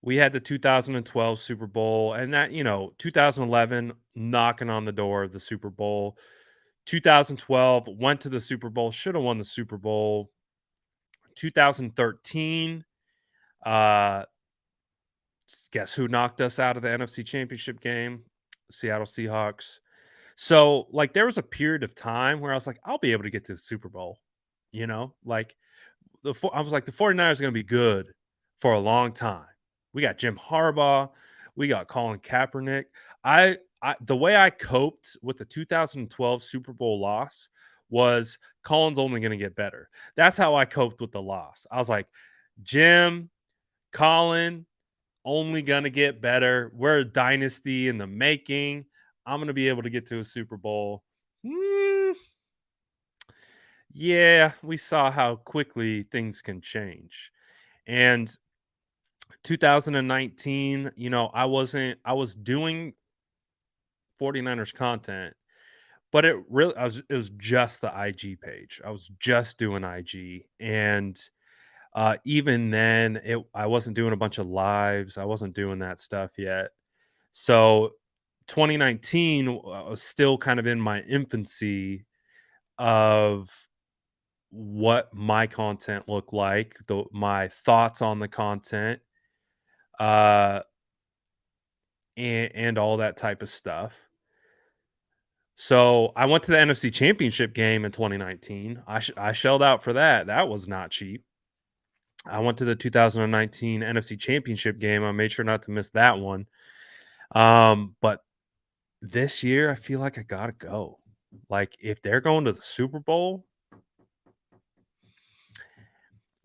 we had the 2012 Super Bowl and that, 2011 knocking on the door of the Super Bowl. 2012 went to the Super Bowl, should have won the Super Bowl. 2013, uh guess who knocked us out of the NFC Championship game? Seattle Seahawks. So, like there was a period of time where I was like, I'll be able to get to the Super Bowl, like I was like, the 49ers are going to be good for a long time. We got Jim Harbaugh, we got Colin Kaepernick. The way I coped with the 2012 Super Bowl loss was Colin's only going to get better. That's how I coped with the loss. I was like, Jim, Colin, only going to get better. We're a dynasty in the making. I'm going to be able to get to a Super Bowl. Mm, yeah, we saw how quickly things can change. And 2019, I was doing 49ers content, but it was just the IG page. I was just doing IG and even then I wasn't doing a bunch of lives. I wasn't doing that stuff yet. So 2019 was still kind of in my infancy of what my content looked like, my thoughts on the content, uh, and all that type of stuff. So I went to the NFC Championship game in 2019. I shelled out for that. That was not cheap. I went to the 2019 NFC Championship game. I made sure not to miss that one. But this year, I feel like I gotta go. Like, if they're going to the Super Bowl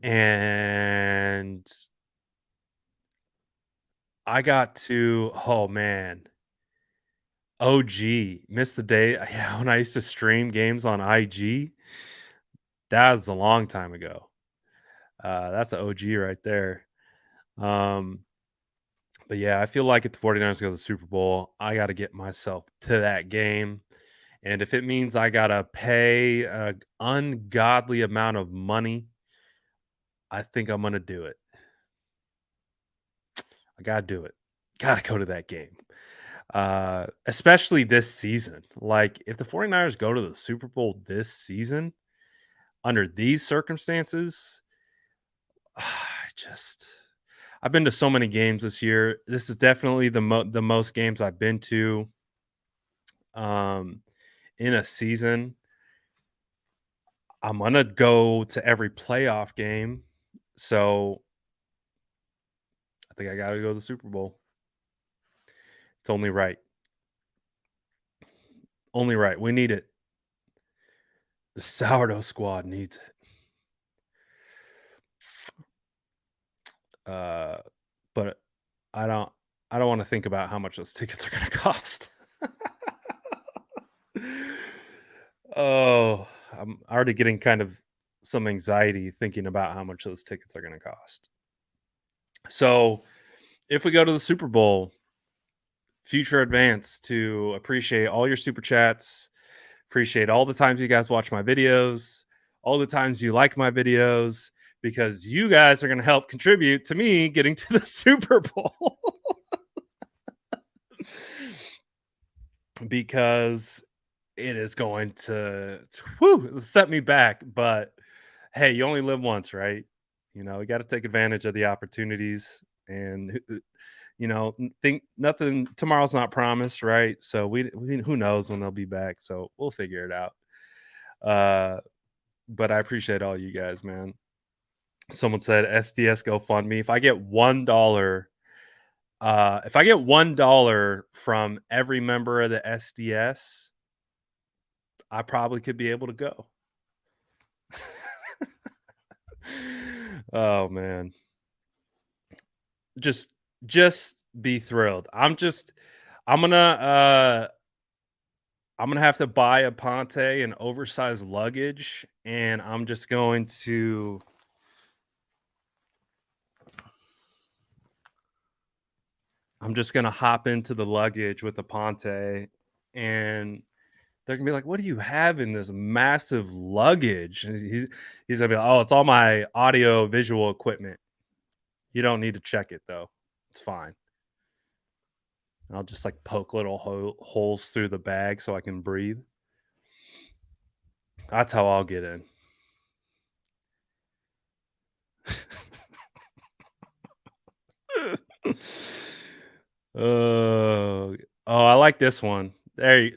and I got to, oh man, OG, missed the day. Yeah, when I used to stream games on IG, that was a long time ago. That's an OG right there. Um, but yeah, I feel like if the 49ers go to the Super Bowl, I got to get myself to that game. And if it means I got to pay an ungodly amount of money, I think I'm going to do it. I got to do it. Got to go to that game. Especially this season. Like, if the 49ers go to the Super Bowl this season, under these circumstances, I just I've been to so many games this year. This is definitely the most games I've been to um in a season. I'm gonna go to every playoff game. So I think I gotta go to the Super Bowl. It's only right. Only right. We need it. The sourdough squad needs it. Uh but I don't I don't want to think about how much those tickets are gonna cost. Oh, I'm already getting kind of some anxiety thinking about how much those tickets are going to cost. So, if we go to the Super Bowl, future advance to appreciate all your super chats, appreciate all the times you guys watch my videos, all the times you like my videos, because you guys are going to help contribute to me getting to the Super Bowl. Because it is going to set me back. But hey, you only live once, right? You got to take advantage of the opportunities and think nothing tomorrow's not promised, right? So we who knows when they'll be back. So we'll figure it out. But I appreciate all you guys, man. Someone said SDS GoFundMe. If I get $1 from every member of the SDS, I probably could be able to go. Oh man. Just just be thrilled. I'm gonna I'm gonna have to buy a Ponte and oversized luggage, and I'm just gonna hop into the luggage with the Ponte, and they're gonna be like, "What do you have in this massive luggage?" And he's gonna be like, "Oh, it's all my audio visual equipment. You don't need to check it though. It's fine." I'll just like poke little holes through the bag so I can breathe. That's how I'll get in. Oh, I like this one. There,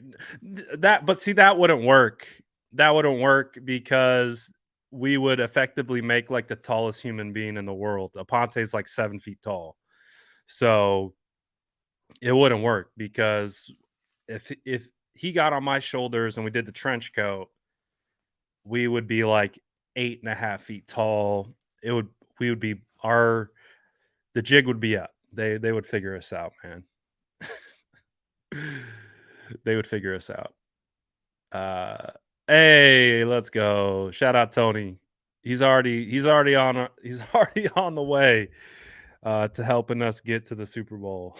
but see, that wouldn't work. That wouldn't work because we would effectively make like the tallest human being in the world. Aponte is like 7 feet tall, so it wouldn't work because if he got on my shoulders and we did the trench coat, we would be like 8.5 feet tall. It would we would be our the jig would be up. They would figure us out, man. They would figure us out. Uh, hey, let's go! Shout out Tony. He's already on the way to helping us get to the Super Bowl.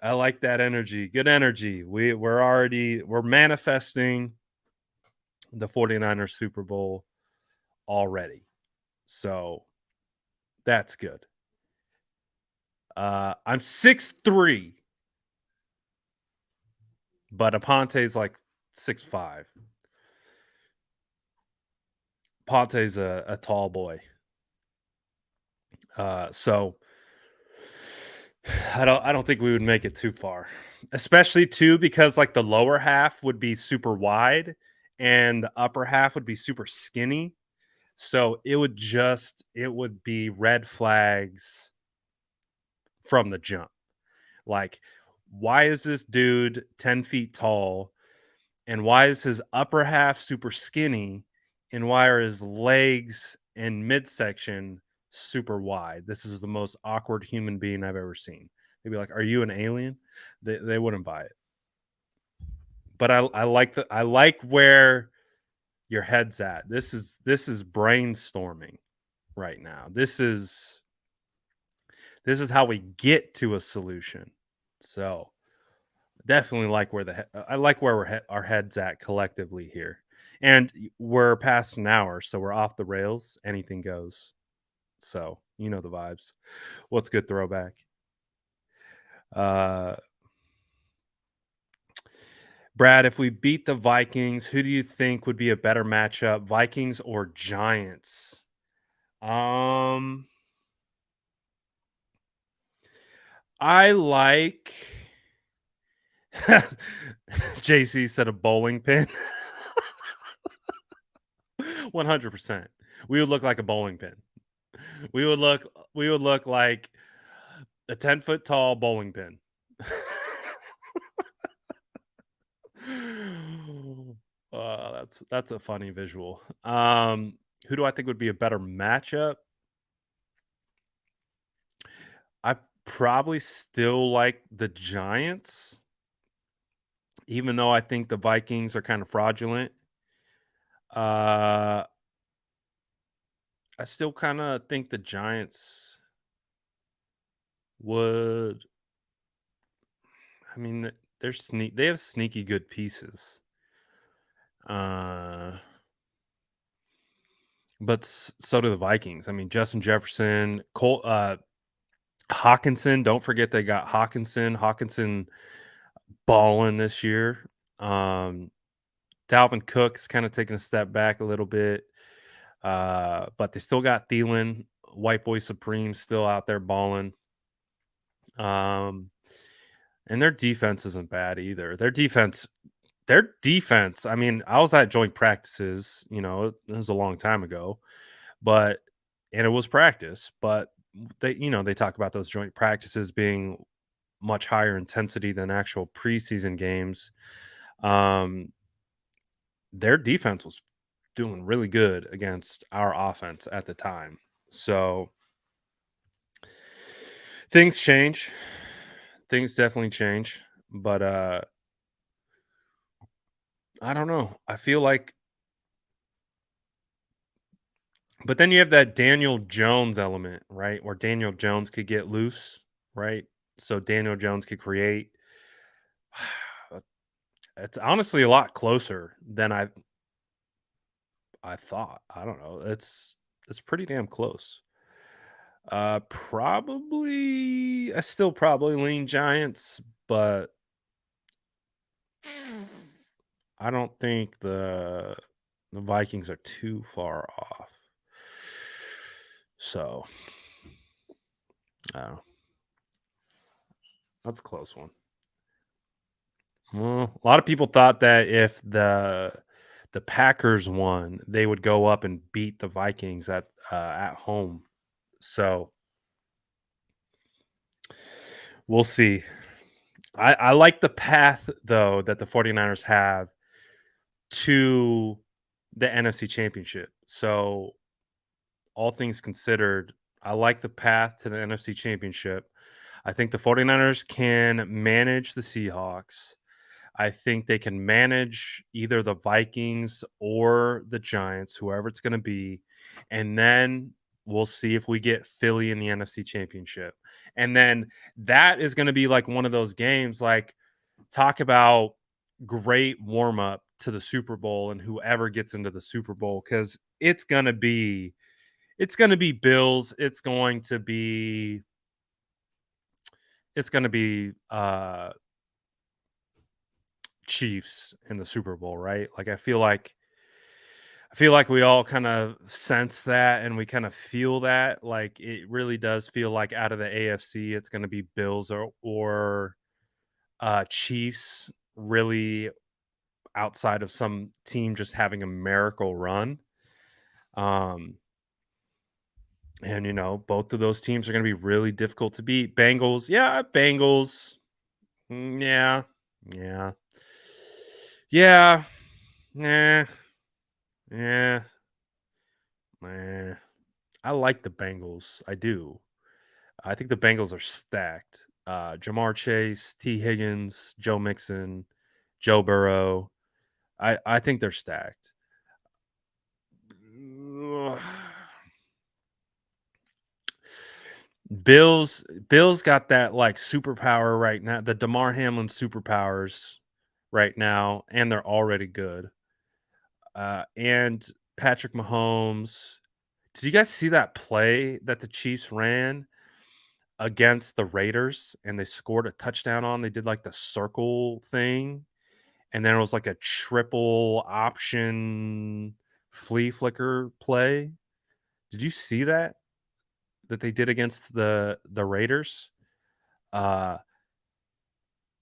I like that energy. Good energy. We're manifesting the 49ers Super Bowl already. So that's good. I'm 6'3", but Aponte's like 6'5". Ponte's a tall boy. So I don't think we would make it too far. Especially too because like the lower half would be super wide and the upper half would be super skinny. So it would be red flags from the jump. Like, why is this dude 10 feet tall? And why is his upper half super skinny? And why are his legs and midsection super wide? This is the most awkward human being I've ever seen. They'd be like, "Are you an alien?" They wouldn't buy it. But I like where your head's at. This is brainstorming right now. This is how we get to a solution. So definitely like where I like where our heads at collectively here, and we're past an hour, so we're off the rails. Anything goes. So you know the vibes. What's good throwback? Uh, Brad, if we beat the Vikings, who do you think would be a better matchup, Vikings or Giants? Um, I like. JC said a bowling pin. 100%. We would look like a bowling pin. We would look like a 10-foot tall bowling pin. That's a funny visual. Who do I think would be a better matchup? I probably still like the Giants, even though I think the Vikings are kind of fraudulent. Uh, I still kind of think the Giants would. I mean, they have sneaky good pieces. Uh, but so do the Vikings. I mean, Justin Jefferson, Hawkinson. Don't forget they got Hawkinson. Hawkinson balling this year. Um, Dalvin Cook's kind of taking a step back a little bit, but they still got Thielen, White Boy Supreme, still out there balling. Um, and their defense isn't bad either. Their defense. I mean, I was at joint practices. It was a long time ago, but and it was practice. But they talk about those joint practices being much higher intensity than actual preseason games. Um, their defense was doing really good against our offense at the time. So things change. Things definitely change. But I don't know. I feel like but then you have that Daniel Jones element, right? Where Daniel Jones could get loose, right? So Daniel Jones could create. It's honestly a lot closer than I thought. I don't know. It's pretty damn close. Probably I still probably lean Giants, but I don't think the Vikings are too far off. So, that's a close one. Well, a lot of people thought that if the Packers won, they would go up and beat the Vikings at home. So we'll see. I like the path though that the 49ers have to the NFC Championship. So all things considered, I like the path to the NFC Championship. I think the 49ers can manage the Seahawks. I think they can manage either the Vikings or the Giants, whoever it's going to be. And then we'll see if we get Philly in the NFC Championship. And then that is going to be like one of those games, like, talk about great warm up to the Super Bowl and whoever gets into the Super Bowl, because it's going to be Bills. It's going to be it's gonna be Chiefs in the Super Bowl, right? Like I feel like we all kind of sense that and we kind of feel that. Like it really does feel like out of the AFC, it's gonna be Bills or Chiefs really outside of some team just having a miracle run. Um and both of those teams are gonna be really difficult to beat. Bengals, yeah, Bengals. Yeah. Yeah. Yeah. Nah. Yeah. Nah. I like the Bengals. I do. I think the Bengals are stacked. Jamar Chase, T. Higgins, Joe Mixon, Joe Burrow. I think they're stacked. Ugh. Bills got that like superpower right now. The Damar Hamlin superpowers right now, and they're already good. And Patrick Mahomes. Did you guys see that play that the Chiefs ran against the Raiders and they scored a touchdown on? They did like the circle thing, and then it was like a triple option flea flicker play. Did you see that they did against the Raiders? Uh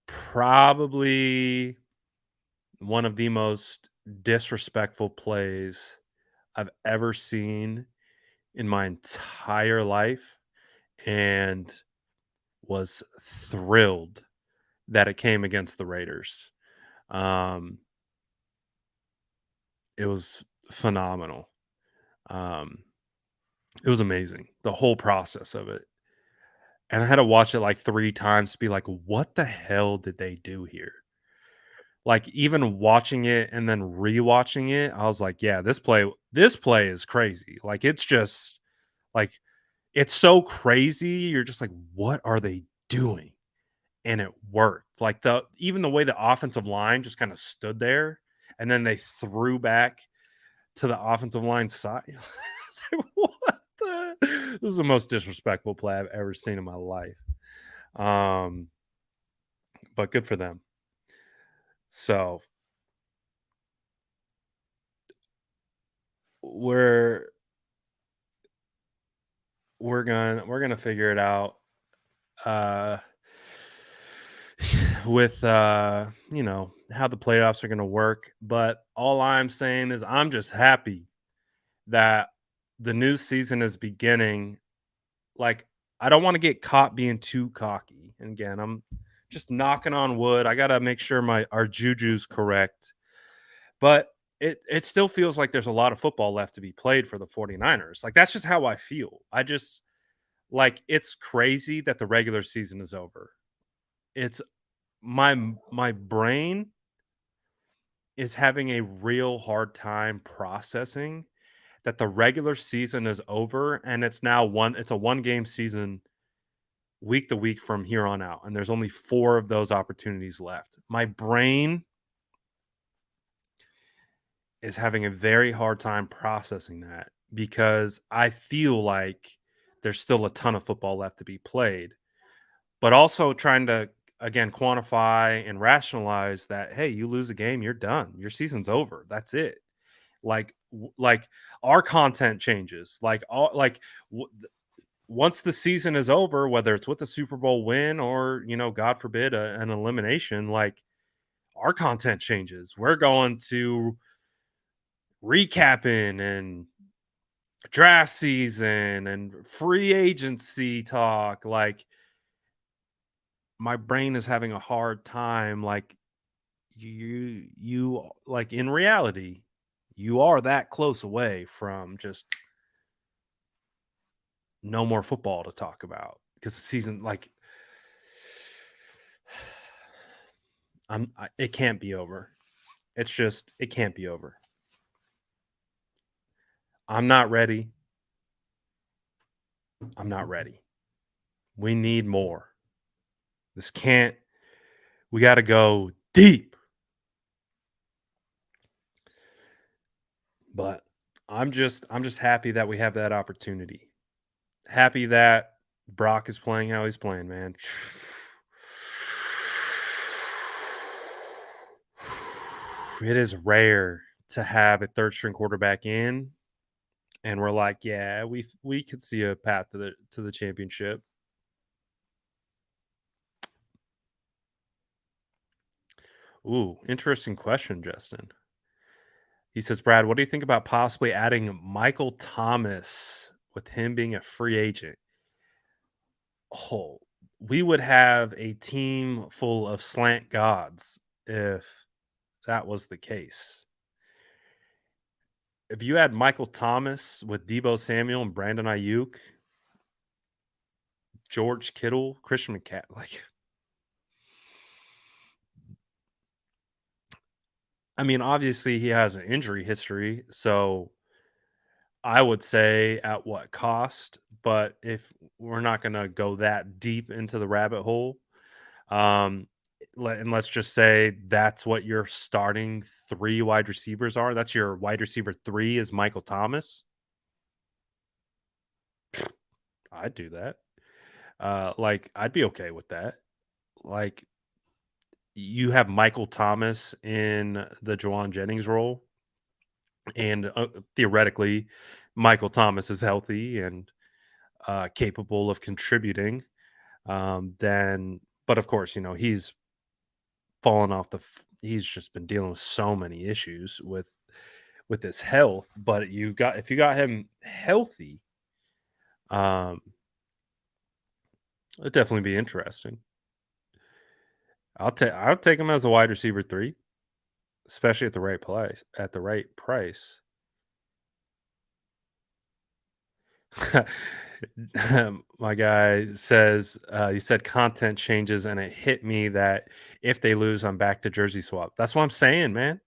Probably one of the most disrespectful plays I've ever seen in my entire life, and was thrilled that it came against the Raiders. Um, it was phenomenal. Um, it was amazing, the whole process of it. And I had to watch it like 3 times to be like, "What the hell did they do here?" Like, even watching it and then rewatching it, I was like, "Yeah, this play is crazy." Like, it's just like, it's so crazy, you're just like, "What are they doing?" And it worked. Like, even the way the offensive line just kinda stood there, and then they threw back to the offensive line side. It's like, "What the" This is the most disrespectful play I've ever seen in my life. Um, but good for them. So, we're we're gonna figure it out, uh, with, how the playoffs are gonna work, but all I'm saying is I'm just happy that the new season is beginning. Like, I don't wanna get caught being too cocky, and again, I'm just knocking on wood. I gotta make sure my our juju's correct, but it still feels like there's a lot of football left to be played for the 49ers. Like, that's just how I feel. Like, it's crazy that the regular season is over. It's my brain is having a real hard time processing that the regular season is over and it's a one game season week to week from here on out, and there's only 4 of those opportunities left. My brain is having a very hard time processing that because I feel like there's still a ton of football left to be played, but also trying to again quantify and rationalize that hey, you lose a game, you're done. Your season's over. That's it. Like our content changes. Once the season is over, whether it's with a Super Bowl win or, God forbid, an elimination, like our content changes. We're going to recapping and draft season and free agency talk. Like my brain is having a hard time. Like like in reality, you are that close away from just no more football to talk about because the season, like, it can't be over. It's just it can't be over. I'm not ready. I'm not ready. We need more. This can't. We got to go deep. But I'm just happy that we have that opportunity. Happy that Brock is playing how he's playing, man. it is rare to have a third string quarterback in, and we're like, yeah, we could see a path to the championship. Ooh, interesting question, Justin. He says, Brad, what do you think about possibly adding Michael Thomas with him being a free agent? Oh, we would have a team full of slant gods if that was the case. If you had Michael Thomas with Debo Samuel and Brandon Ayuk, George Kittle, Christian McCaffrey, like, I mean, obviously he has an injury history, so I would say at what cost, but if we're not gonna go that deep into the rabbit hole, um, let's just say that's what your starting 3 wide receivers are. That's your wide receiver 3 is Michael Thomas. I'd do that. Like, I'd be okay with that. Like, you have Michael Thomas in the Juwan Jennings role, and, theoretically, Michael Thomas is healthy and, capable of contributing. Then but of course, he's fallen off he's just been dealing with so many issues with his health, but if you got him healthy, um, it'd definitely be interesting. I'll take him as a wide receiver 3, especially at the right price. My guy says he said content changes, and it hit me that if they lose, I'm back to jersey swap. That's what I'm saying, man.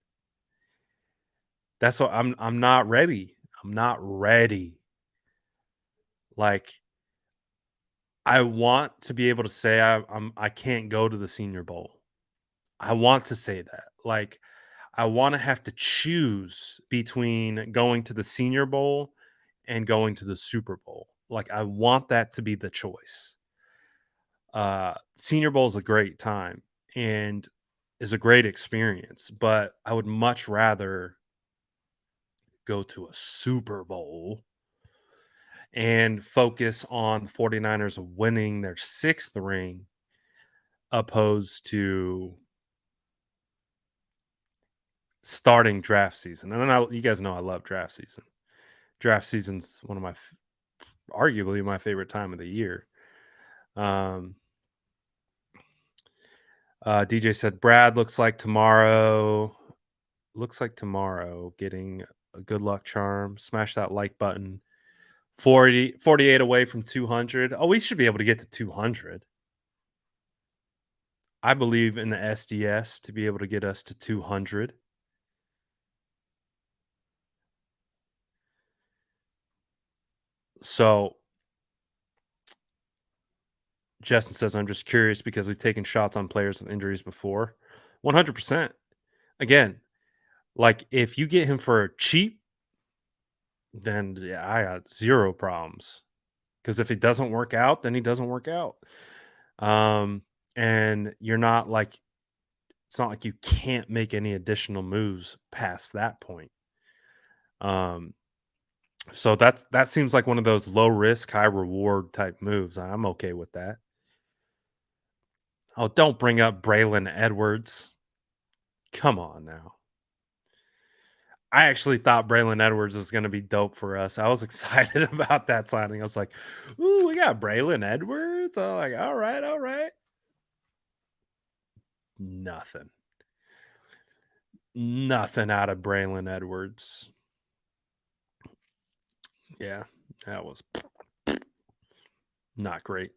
That's what I'm not ready. I'm not ready. Like, I want to be able to say I can't go to the Senior Bowl. I want to say that. Like, I want to have to choose between going to the Senior Bowl and going to the Super Bowl. Like, I want that to be the choice. Senior Bowl is a great time and is a great experience, but I would much rather go to a Super Bowl and focus on the 49ers winning their 6th ring opposed to starting draft season. And you guys know I love draft season. Draft season's one of arguably my favorite time of the year. DJ said, Brad looks like tomorrow. Looks like tomorrow getting a good luck charm. Smash that like button. 48 away from 200. Oh, we should be able to get to 200. I believe in the SDS to be able to get us to 200. So Justin says, I'm just curious because we've taken shots on players with injuries before. 100%. Again, like if you get him for cheap, then yeah, I got zero problems. Because if it doesn't work out, then he doesn't work out. And you're not like, it's not like you can't make any additional moves past that point. So that seems like one of those low risk, high reward type moves. I'm okay with that. Oh, don't bring up Braylon Edwards. Come on now. I actually thought Braylon Edwards was going to be dope for us. I was excited about that signing. I was like, "Ooh, we got Braylon Edwards." I'm like, "All right, all right." Nothing. Nothing out of Braylon Edwards. Yeah, that was not great.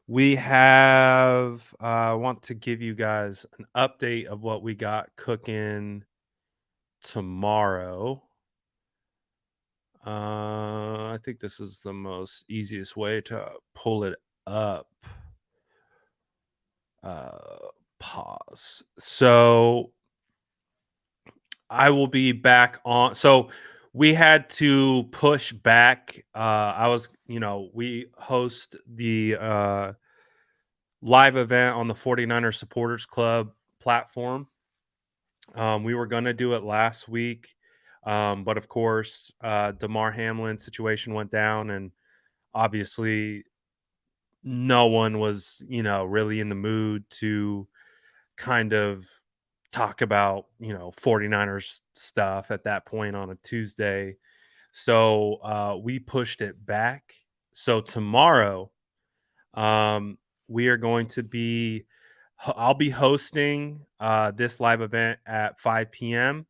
We have want to give you guys an update of what we got cooking tomorrow. I think this is the most easiest way to pull it up. Pause. So I will be back on. So we had to push back. We host the live event on the 49ers Supporters Club platform. We were going to do it last week, but of course, Damar Hamlin situation went down, and obviously, no one was, really in the mood to kind of talk about, 49ers stuff at that point on a Tuesday. So we pushed it back. So tomorrow, um, we are going to be, I'll be hosting this live event at 5 p.m.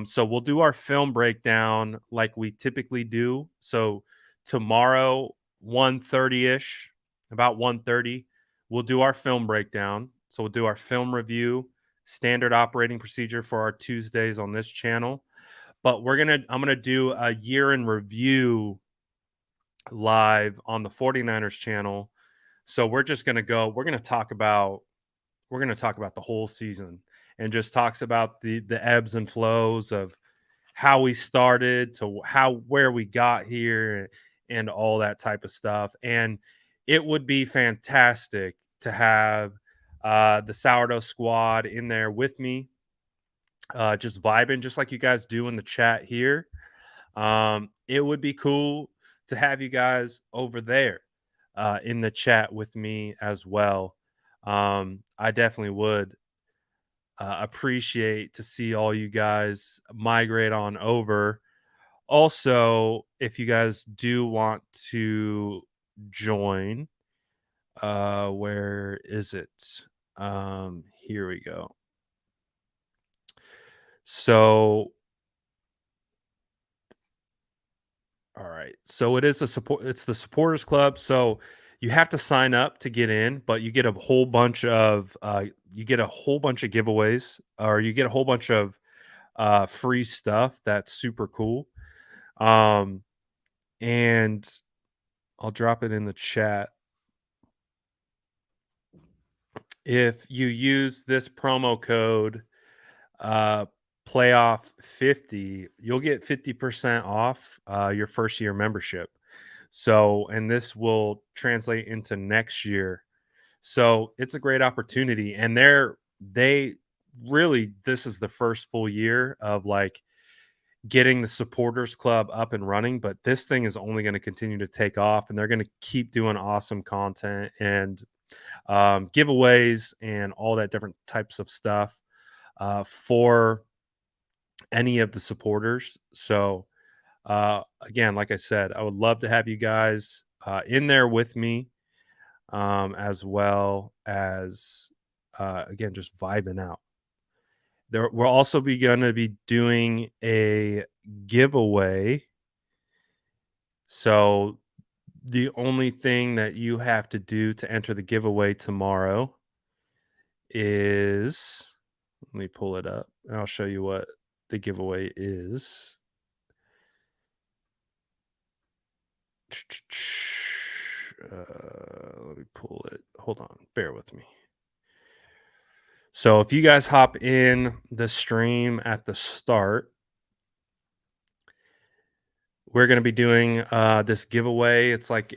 So we'll do our film breakdown like we typically do. So tomorrow, 1:30ish, about 1:30, we'll do our film breakdown. So we'll do our film review, standard operating procedure for our Tuesdays on this channel. But I'm gonna do a year in review live on the 49ers channel. So we're going to talk about the whole season, and just talks about the ebbs and flows of how we started to where we got here, and all that type of stuff. And it would be fantastic to have the sourdough squad in there with me, just vibing just like you guys do in the chat here. It would be cool to have you guys over there in the chat with me as well. I definitely would appreciate to see all you guys migrate on over. Also, if you guys do want to join, where is it? Here we go. So, all right. So it's the supporters club. So you have to sign up to get in, but you get a whole bunch of giveaways, or you get a whole bunch of free stuff that's super cool. And I'll drop it in the chat. If you use this promo code uh playoff 50, you'll get 50% off your first year membership. So, and this will translate into next year. So it's a great opportunity. And they really, this is the first full year of like getting the supporters club up and running, but this thing is only going to continue to take off, and they're going to keep doing awesome content and giveaways and all that different types of stuff for any of the supporters. So again, like I said, I would love to have you guys in there with me, as well as again, just vibing out. We'll also be going to be doing a giveaway. So the only thing that you have to do to enter the giveaway tomorrow is, let me pull it up and I'll show you what the giveaway is. Let me pull it. Hold on. Bear with me. So if you guys hop in the stream at the start, we're going to be doing this giveaway. It's like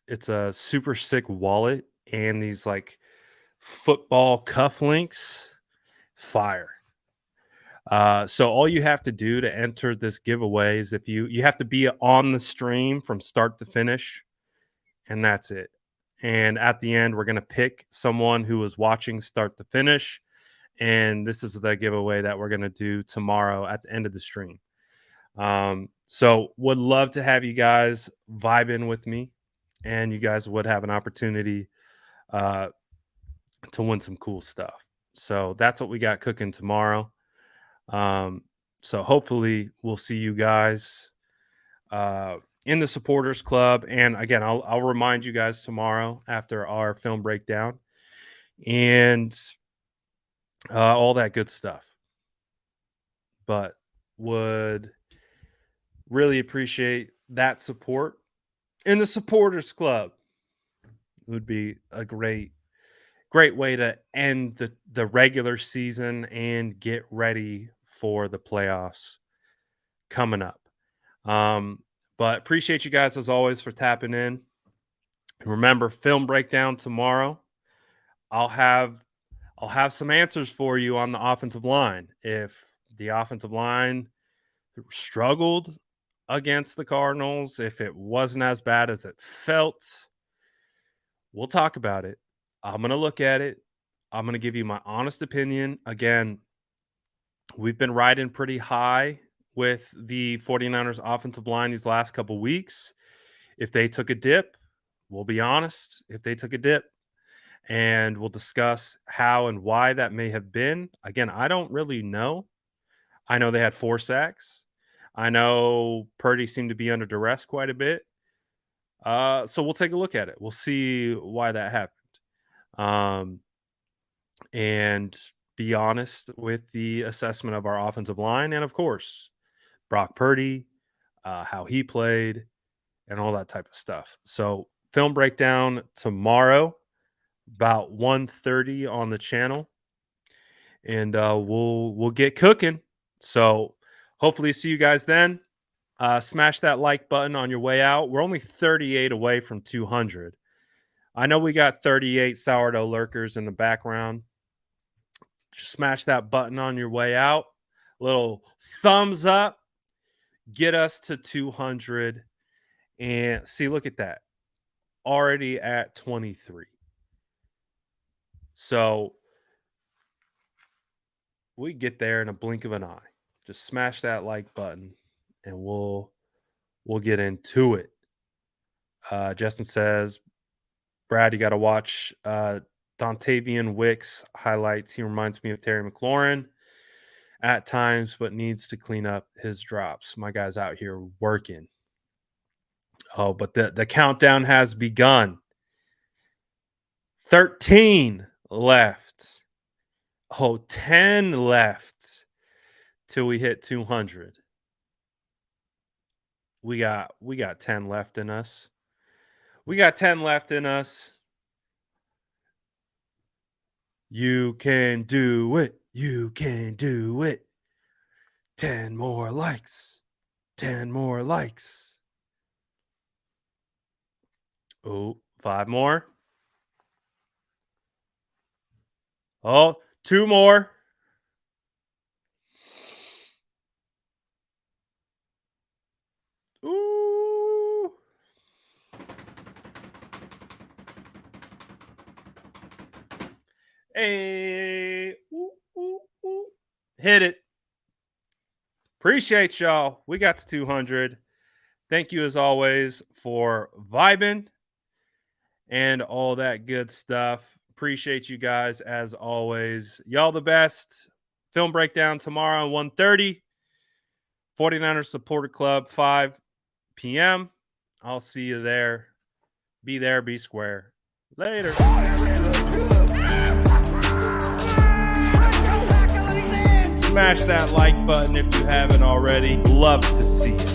it's a super sick wallet and these like football cufflinks. Fire. So all you have to do to enter this giveaway is if you have to be on the stream from start to finish, and that's it. And at the end, we're going to pick someone who is watching start to finish. And this is the giveaway that we're going to do tomorrow at the end of the stream. So would love to have you guys vibe in with me, and you guys would have an opportunity to win some cool stuff. So that's what we got cooking tomorrow. So hopefully we'll see you guys in the supporters club. And again, I'll remind you guys tomorrow after our film breakdown and all that good stuff. But would really appreciate that support in the supporters club. It would be a great way to end the regular season and get ready for the playoffs coming up. But appreciate you guys as always for tapping in. Remember, film breakdown tomorrow. I'll have some answers for you on the offensive line. If the offensive line struggled against the Cardinals, if it wasn't as bad as it felt, we'll talk about it. I'm going to look at it. I'm going to give you my honest opinion. Again, we've been riding pretty high with the 49ers offensive line these last couple weeks. If they took a dip, we'll be honest. If they took a dip, and we'll discuss how and why that may have been. Again, I don't really know. I know they had 4 sacks. I know Purdy seemed to be under duress quite a bit. So we'll take a look at it. We'll see why that happened. And be honest with the assessment of our offensive line. And of course, Brock Purdy, how he played, and all that type of stuff. So film breakdown tomorrow, about 1:30 on the channel, and we'll get cooking. So hopefully see you guys then. Smash that like button on your way out. We're only 38 away from 200. I know we got 38 sourdough lurkers in the background. Just smash that button on your way out. Little thumbs up. Get us to 200. And see, look at that. Already at 23. So we get there in a blink of an eye. Just smash that like button and we'll get into it. Justin says, Brad, you got to watch Dontavian Wicks highlights. He reminds me of Terry McLaurin at times, but needs to clean up his drops. My guy's out here working. Oh, but the countdown has begun. 13 left. Oh, 10 left till we hit 200. We got 10 left in us. We got 10 left in us. You can do it. You can do it. 10 more likes. 10 more likes. Oh, 5 more. Oh, 2 more. Ooh. Hey. Ooh, ooh, ooh. Hit it. Appreciate y'all. We got to 200. Thank you as always for vibing and all that good stuff. Appreciate you guys as always. Y'all the best. Film breakdown tomorrow at 1:30. 49ers Supporter Club, 5 p.m. I'll see you there. Be there, be square. Later. Smash that like button if you haven't already. Love to see you.